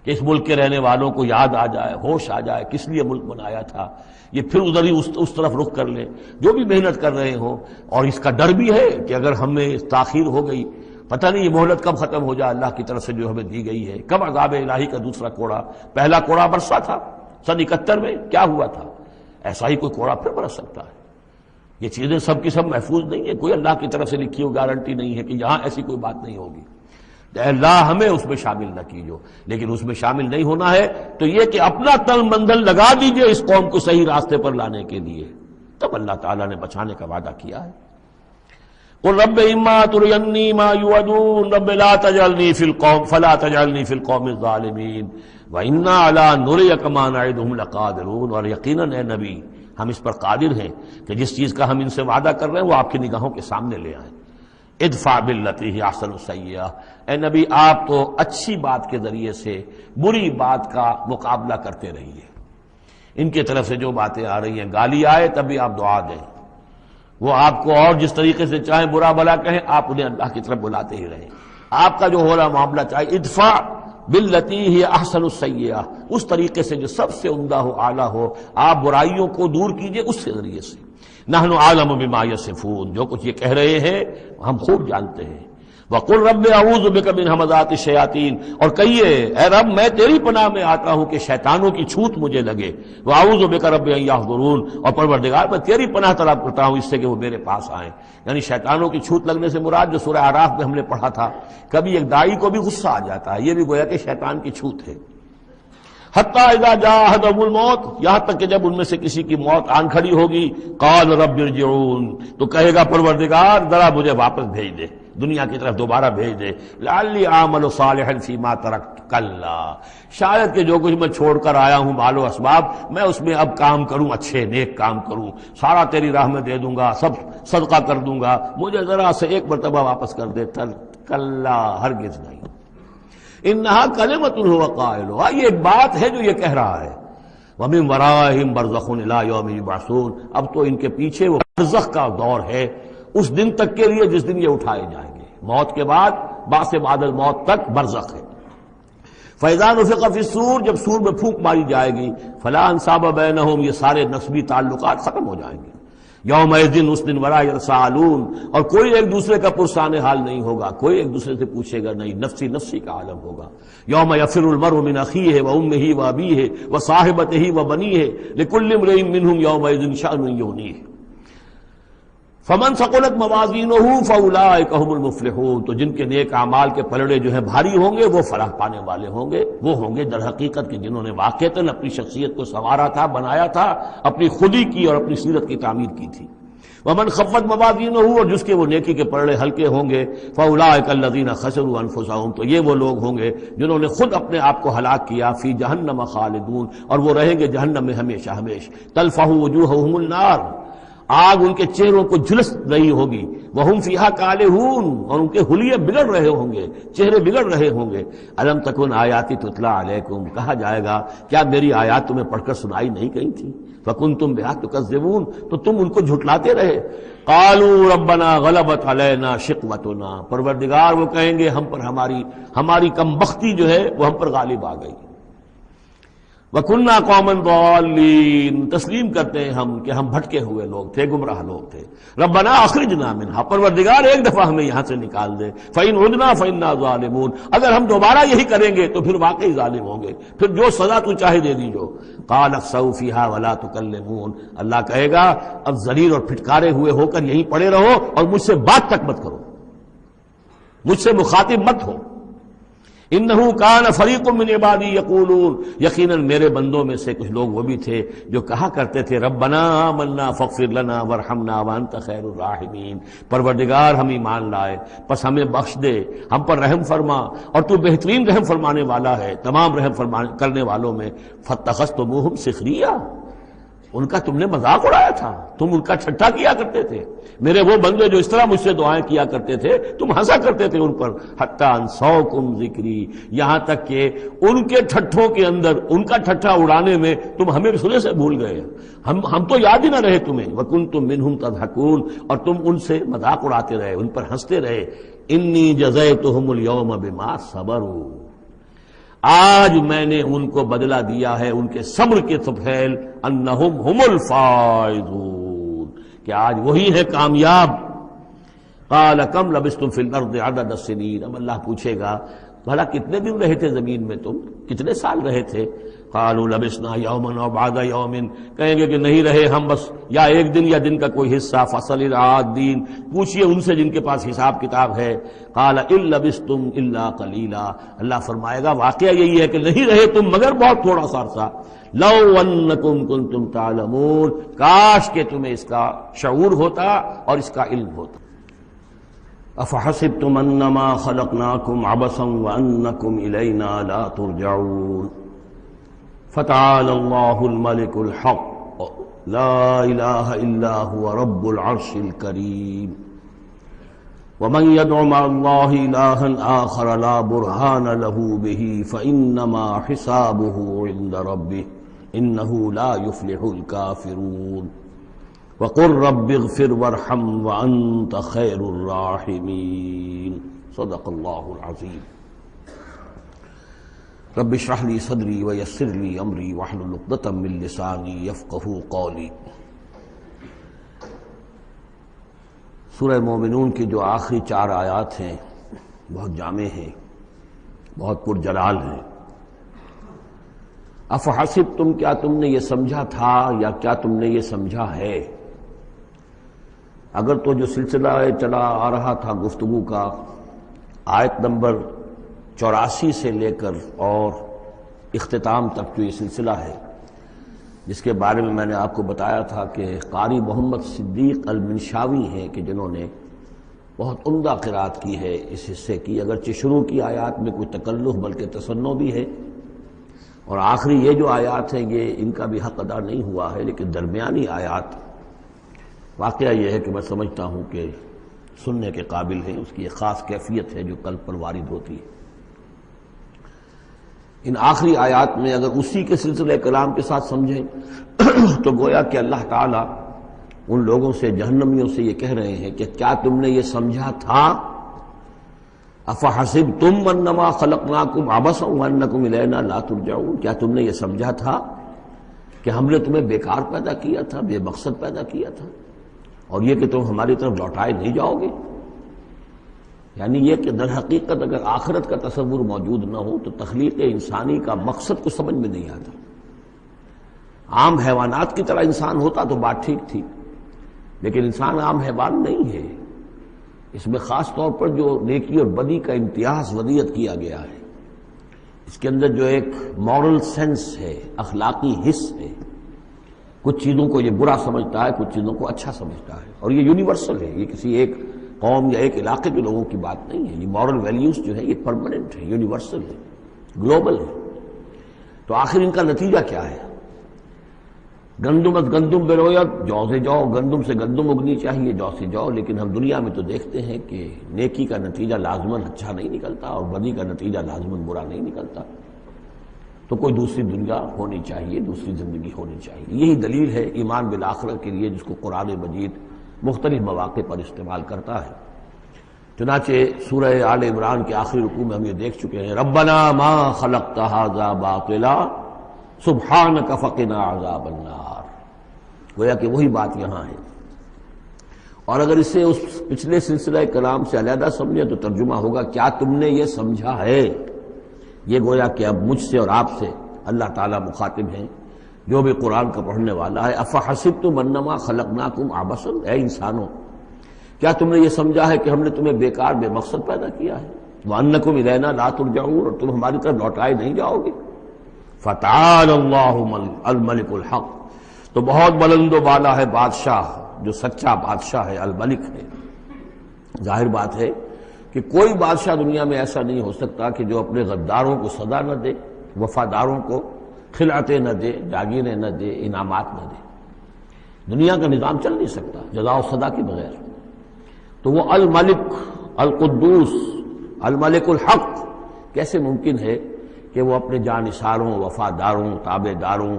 کہ اس ملک کے رہنے والوں کو یاد آ جائے، ہوش آ جائے کس لیے ملک بنایا تھا، یہ پھر ادھر ہی اس طرف رخ کر لیں، جو بھی محنت کر رہے ہوں، اور اس کا ڈر بھی ہے کہ اگر ہمیں تاخیر ہو گئی، پتہ نہیں یہ مہلت کب ختم ہو جائے اللہ کی طرف سے جو ہمیں دی گئی ہے، کب عذاب الہی کا دوسرا کوڑا، پہلا کوڑا برسا تھا سن 71 میں، کیا ہوا تھا، ایسا ہی کوئی کوڑا پھر برس سکتا ہے۔ یہ چیزیں سب کی سب محفوظ نہیں ہے، کوئی اللہ کی طرف سے لکھی ہوئی گارنٹی نہیں ہے کہ یہاں ایسی کوئی بات نہیں ہوگی۔ اے اللہ ہمیں اس میں شامل نہ کیجو، لیکن اس میں شامل نہیں ہونا ہے تو یہ کہ اپنا تن مندل لگا دیجئے اس قوم کو صحیح راستے پر لانے کے لیے، تب اللہ تعالیٰ نے بچانے کا وعدہ کیا ہے۔ قل رب اما ترینی ما یوعدون رب لا تجعلنی فی القوم فلا تجعلنی فی القوم الظالمین وانا علی نریک ما نعدہم لقادرون، اور یقیناً اے نبی ہم اس پر قادر ہیں کہ جس چیز کا ہم ان سے وعدہ کر رہے ہیں وہ آپ کی نگاہوں کے سامنے لے آئیں۔ ادفع باللتی ہی احسن السیئہ، اے نبی آپ تو اچھی بات کے ذریعے سے بری بات کا مقابلہ کرتے رہیے۔ ان کی طرف سے جو باتیں آ رہی ہیں، گالی آئے تب بھی آپ دعا دیں، وہ آپ کو اور جس طریقے سے چاہیں برا بھلا کہیں، آپ انہیں اللہ کی طرف بلاتے ہی رہیں۔ آپ کا جو ہو رہا معاملہ چاہے ادفع باللتی ہی احسن السیئہ، اس طریقے سے جو سب سے عمدہ ہو، اعلیٰ ہو، آپ برائیوں کو دور کیجئے اس کے ذریعے سے۔ نحن عالم بما یصفون، جو کچھ یہ کہہ رہے ہیں ہم خوب جانتے ہیں۔ وقل رب اعوذ بک من ہمزات الشیاطین، اور کہیے اے رب میں تیری پناہ میں آتا ہوں کہ شیطانوں کی چھوت مجھے لگے۔ واعوذ بک رب ان یحضرون، اور پروردگار میں تیری پناہ طلب کرتا ہوں اس سے کہ وہ میرے پاس آئیں۔ یعنی شیطانوں کی چھوت لگنے سے مراد جو سورہ اعراف میں ہم نے پڑھا تھا، کبھی ایک داعی کو بھی غصہ آ جاتا ہے، یہ بھی گویا کہ شیطان کی چھوت ہے۔ حتی اذا جاء احدهم الموت، یہاں تک کہ جب ان میں سے کسی کی موت آن کھڑی ہوگی، قال رب ارجعون، تو کہے گا پروردگار ذرا مجھے واپس بھیج دے، دنیا کی طرف دوبارہ بھیج دے۔ لعلی اعمل صالحا فیما ترکت، کلا، شاید کہ جو کچھ میں چھوڑ کر آیا ہوں مال و اسباب، میں اس میں اب کام کروں، اچھے نیک کام کروں، سارا تیری راہ میں دے دوں گا، سب صدقہ کر دوں گا، مجھے ذرا سے ایک مرتبہ واپس کر دے۔ کلا، ہرگز نہیں۔ انہا کلمۃ هو قائلها، یہ ایک بات ہے جو یہ کہہ رہا ہے۔ ومن ورائہم برزخ الی یوم یبعثون، اب تو ان کے پیچھے وہ برزخ کا دور ہے، اس دن تک کے لیے جس دن یہ اٹھائے جائیں گے۔ موت کے بعد، بعث بعد الموت تک برزخ ہے۔ فاذا نفخ فی الصور، جب سور میں پھونک ماری جائے گی، فلا انصاب بینہم، یہ سارے نسبی تعلقات ختم ہو جائیں گے۔ یومئذ، اس دن، ولا یتساءلون، اور کوئی ایک دوسرے کا پرسان حال نہیں ہوگا، کوئی ایک دوسرے سے پوچھے گا نہیں، نفسی نفسی کا عالم ہوگا۔ یوم یفر المرء من اخیہ وامہ وابیہ وصاحبتہ وبنیہ لکل امرئ منہم یومئذ شأن یغنیہ۔ فمن ثقلت موازینہ فاولئک هم المفلحون، تو جن کے نیک اعمال کے پلڑے جو ہیں بھاری ہوں گے وہ فلاح پانے والے ہوں گے، وہ ہوں گے در حقیقت کہ جنہوں نے واقعتاً اپنی شخصیت کو سنوارا تھا، بنایا تھا، اپنی خودی کی اور اپنی سیرت کی تعمیر کی تھی۔ ومن خفت موازینہ، اور جس کے وہ نیکی کے پلڑے ہلکے ہوں گے، فاولئک الذین خسروا انفسهم، تو یہ وہ لوگ ہوں گے جنہوں نے خود اپنے آپ کو ہلاک کیا، فی جہنم خالدون، اور وہ رہیں گے جہنم میں ہمیشہ ہمیشہ۔ تلفح وجوہہم النار، آگ ان کے چہروں کو جھلس رہی ہوگی، وہم فیہا کالہون، اور ان کے حلیے بگڑ رہے ہوں گے، چہرے بگڑ رہے ہوں گے۔ الم تکن آیاتی تتلی علیکم، کہا جائے گا کیا میری آیات تمہیں پڑھ کر سنائی نہیں گئی تھی؟ فکنتم بہا تکذبون، تو تم ان کو جھٹلاتے رہے۔ قالوا ربنا غلبت علینا شقوتنا، پروردگار وہ کہیں گے ہم پر ہماری کم بختی جو ہے وہ ہم پر غالب آ گئی۔ وَكُنَّا قَوْمًا ضَالِّينَ، تسلیم کرتے ہیں ہم کہ ہم بھٹکے ہوئے لوگ تھے، گمراہ لوگ تھے۔ ربنا اخرجنا منہا، پروردگار ایک دفعہ ہمیں یہاں سے نکال دے۔ فَإِنْ عُدْنَا فَإِنَّا ظَالِمُونَ، اگر ہم دوبارہ یہی کریں گے تو پھر واقعی ظالم ہوں گے، پھر جو سزا تو چاہے دے دیجو۔ قَالَ اخْسَئُوا فِيهَا وَلَا تُكَلِّمُونَ، اللہ کہے گا اب ذلیل اور پھٹکارے ہوئے ہو کر یہیں پڑے رہو اور مجھ سے بات تک مت کرو، مجھ سے مخاطب مت ہو۔ انہو کان فریق من عبادی یقولون، یقیناً میرے بندوں میں سے کچھ لوگ وہ بھی تھے جو کہا کرتے تھے ربنا آمنا فاغفر لنا وارحمنا وانت خیر الراحمین، پروردگار ہم ایمان لائے پس ہمیں بخش دے، ہم پر رحم فرما، اور تو بہترین رحم فرمانے والا ہے تمام رحم کرنے والوں میں۔ فاتخذتموہم سخریا، ان کا تم نے مذاق اڑایا تھا، تم ان کا ٹھٹھا کیا کرتے تھے، میرے وہ بندے جو اس طرح مجھ سے دعائیں کیا کرتے تھے تم ہنسا کرتے تھے ان پر۔ حتی انسوکم ذکری، یہاں تک کہ ان کے ٹھٹھوں کے اندر، ان کا ٹھٹھا اڑانے میں تم ہمیں سنے سے بھول گئے، ہم تو یاد ہی نہ رہے تمہیں۔ وکنتم منہم تضحکون، اور تم ان سے مذاق اڑاتے رہے، ان پر ہنستے رہے۔ انی جزیتہم اليوم بما صبروا، آج میں نے ان کو بدلہ دیا ہے ان کے صبر کے طفیل، انہم ہم الفائزون، کہ آج وہی ہے کامیاب۔ قال کم لبثتم فی الارض عدد السنین، اب اللہ پوچھے گا بھلا کتنے دن رہے تھے زمین میں، تم کتنے سال رہے تھے؟ قالوا لبثنا یوما او بعد یوم، کہیں گے کہ نہیں رہے ہم بس یا ایک دن یا دن کا کوئی حصہ۔ فصل العادین، پوچھئے ان سے جن کے پاس حساب کتاب ہے۔ قال ان لبثتم الا قلیلا، اللہ فرمائے گا واقعہ یہی ہے کہ نہیں رہے تم مگر بہت تھوڑا سا عرصہ۔ لو انکم کنتم تعلمون، کاش کہ تمہیں اس کا شعور ہوتا اور اس کا علم ہوتا۔ افحسبتم انما خلقناکم عبثا وانکم الینا لا ترجعون فتعالى اللہ الملک الحق لا الہ الا هو رب العرش الکریم ومن يدع مع الله إلها آخر لا برهان له به فإنما حسابه عند ربه إنه لا يفلح الكافرون وقل رب اغفر وارحم وأنت خير الراحمين صدق الله العظيم رب اشرح لي صدري ويسر لي امري واحلل عقدة من لساني يفقهوا قولي۔ سورہ مومنون کی جو آخری 4 آیات ہیں بہت جامع ہیں، بہت پرجلال ہیں۔ افحسبتم، کیا تم نے یہ سمجھا تھا یا کیا تم نے یہ سمجھا ہے؟ اگر تو جو سلسلہ چلا آ رہا تھا گفتگو کا، آیت نمبر 84 سے لے کر اور اختتام تک جو یہ سلسلہ ہے، جس کے بارے میں نے آپ کو بتایا تھا کہ قاری محمد صدیق المنشاوی ہیں کہ جنہوں نے بہت عمدہ قرأت کی ہے اس حصے کی، اگرچہ شروع کی آیات میں کوئی تکلف بلکہ تصنع بھی ہے، اور آخری یہ جو آیات ہیں یہ ان کا بھی حق ادا نہیں ہوا ہے، لیکن درمیانی آیات واقعہ یہ ہے کہ میں سمجھتا ہوں کہ سننے کے قابل ہیں، اس کی ایک خاص کیفیت ہے جو قلب پر وارد ہوتی ہے۔ ان آخری آیات میں اگر اسی کے سلسلہ کلام کے ساتھ سمجھیں تو گویا کہ اللہ تعالیٰ ان لوگوں سے، جہنمیوں سے یہ کہہ رہے ہیں کہ کیا تم نے یہ سمجھا تھا؟ افحسبتم انما خلقناکم عبثا وانکم الینا لا ترجعون، کیا تم نے یہ سمجھا تھا کہ ہم نے تمہیں بیکار پیدا کیا تھا، بے مقصد پیدا کیا تھا، اور یہ کہ تم ہماری طرف لوٹائے نہیں جاؤ گے؟ یعنی یہ کہ در حقیقت اگر آخرت کا تصور موجود نہ ہو تو تخلیق انسانی کا مقصد کو سمجھ میں نہیں آتا۔ عام حیوانات کی طرح انسان ہوتا تو بات ٹھیک تھی، لیکن انسان عام حیوان نہیں ہے، اس میں خاص طور پر جو نیکی اور بدی کا امتیاز ودیت کیا گیا ہے، اس کے اندر جو ایک مورل سینس ہے، اخلاقی حس ہے، کچھ چیزوں کو یہ برا سمجھتا ہے، کچھ چیزوں کو اچھا سمجھتا ہے، اور یہ یونیورسل ہے، یہ کسی ایک قوم یا ایک علاقے کے لوگوں کی بات نہیں ہے، یہ مورل ویلیوز جو ہے یہ پرماننٹ ہے، یونیورسل ہے، گلوبل ہے۔ تو آخر ان کا نتیجہ کیا ہے؟ گندم از گندم برویت، جو سے جو، گندم سے گندم اگنی چاہیے، جو سے جو، لیکن ہم دنیا میں تو دیکھتے ہیں کہ نیکی کا نتیجہ لازماً اچھا نہیں نکلتا اور بدی کا نتیجہ لازماً برا نہیں نکلتا۔ تو کوئی دوسری دنیا ہونی چاہیے، دوسری زندگی ہونی چاہیے۔ یہی دلیل ہے ایمان بالآخرت کے لیے، جس کو قرآن مجید مختلف مواقع پر استعمال کرتا ہے۔ چنانچہ سورہ آل عمران کے آخری رکوع میں ہم یہ دیکھ چکے ہیں، ربنا ما خلقت ھذا باطلا سبحانک فقنا عذاب النار، گویا کہ وہی بات یہاں ہے۔ اور اگر اسے اس پچھلے سلسلہ کلام سے علیحدہ سمجھیں تو ترجمہ ہوگا کیا تم نے یہ سمجھا ہے؟ یہ گویا کہ اب مجھ سے اور آپ سے اللہ تعالیٰ مخاطب ہیں، جو بھی قرآن کا پڑھنے والا ہے۔ افحسبتم انما خلقناکم عبثا، اے انسانوں کیا تم نے یہ سمجھا ہے کہ ہم نے تمہیں بیکار بے مقصد پیدا کیا ہے؟ وانکم الینا لا ترجعون، اور تم ہماری طرف لوٹائے نہیں جاؤ گے۔ فتعالى اللہ الملک الحق، تو بہت بلند و بالا ہے بادشاہ جو سچا بادشاہ ہے، الملک ہے۔ ظاہر بات ہے کہ کوئی بادشاہ دنیا میں ایسا نہیں ہو سکتا کہ جو اپنے غداروں کو سزا نہ دے، وفاداروں کو خلعتیں نہ دے، جاگیریں نہ دے، انعامات نہ دے۔ دنیا کا نظام چل نہیں سکتا جزا و سزا کے بغیر۔ تو وہ الملک القدوس الملک الحق کیسے ممکن ہے کہ وہ اپنے جانثاروں، وفاداروں، تابع داروں،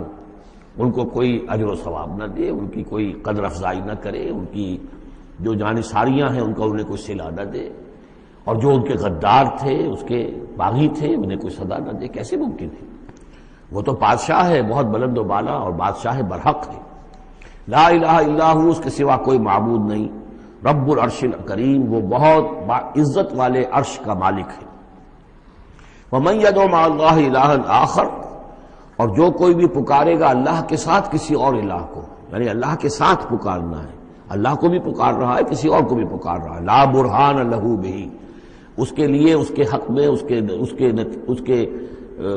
ان کو کوئی اجر و ثواب نہ دے، ان کی کوئی قدر افزائی نہ کرے، ان کی جو جانثاریاں ہیں ان کا انہیں کوئی صلہ نہ دے، اور جو ان کے غدار تھے، اس کے باغی تھے، انہیں کوئی سزا نہ دے؟ کیسے ممکن ہے؟ وہ تو بادشاہ ہے، بہت بلند و بالا، اور بادشاہ برحق ہے۔ لا الہ الا ہو، اس کے سوا کوئی معبود نہیں۔ رب العرش الکریم، وہ بہت عزت والے عرش کا مالک ہے۔ ومن يدع مع اللہ الہا آخر، اور جو کوئی بھی پکارے گا اللہ کے ساتھ کسی اور الہ کو، یعنی اللہ کے ساتھ پکارنا ہے، اللہ کو بھی پکار رہا ہے، کسی اور کو بھی پکار رہا ہے، لا برہان لہ بہ، اس کے لیے، اس کے حق میں، اس کے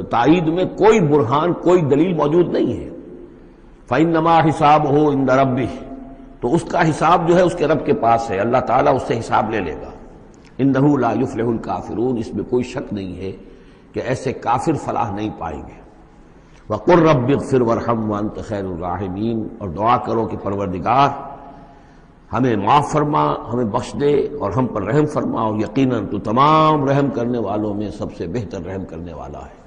تائید میں کوئی برہان، کوئی دلیل موجود نہیں ہے۔ فإنما حسابہ عند ربہ، تو اس کا حساب جو ہے اس کے رب کے پاس ہے، اللہ تعالیٰ اس سے حساب لے لے گا۔ انہ لا یفلح الکافرون، اس میں کوئی شک نہیں ہے کہ ایسے کافر فلاح نہیں پائیں گے۔ وَقُلْ رَبِّ اغْفِرْ وَارْحَمْ وَأَنْتَ خَيْرُ الرَّاحِمِينَ، اور دعا کرو کہ پروردگار ہمیں معاف فرما، ہمیں بخش دے اور ہم پر رحم فرما، اور یقیناً تو تمام رحم کرنے والوں میں سب سے بہتر رحم کرنے والا ہے۔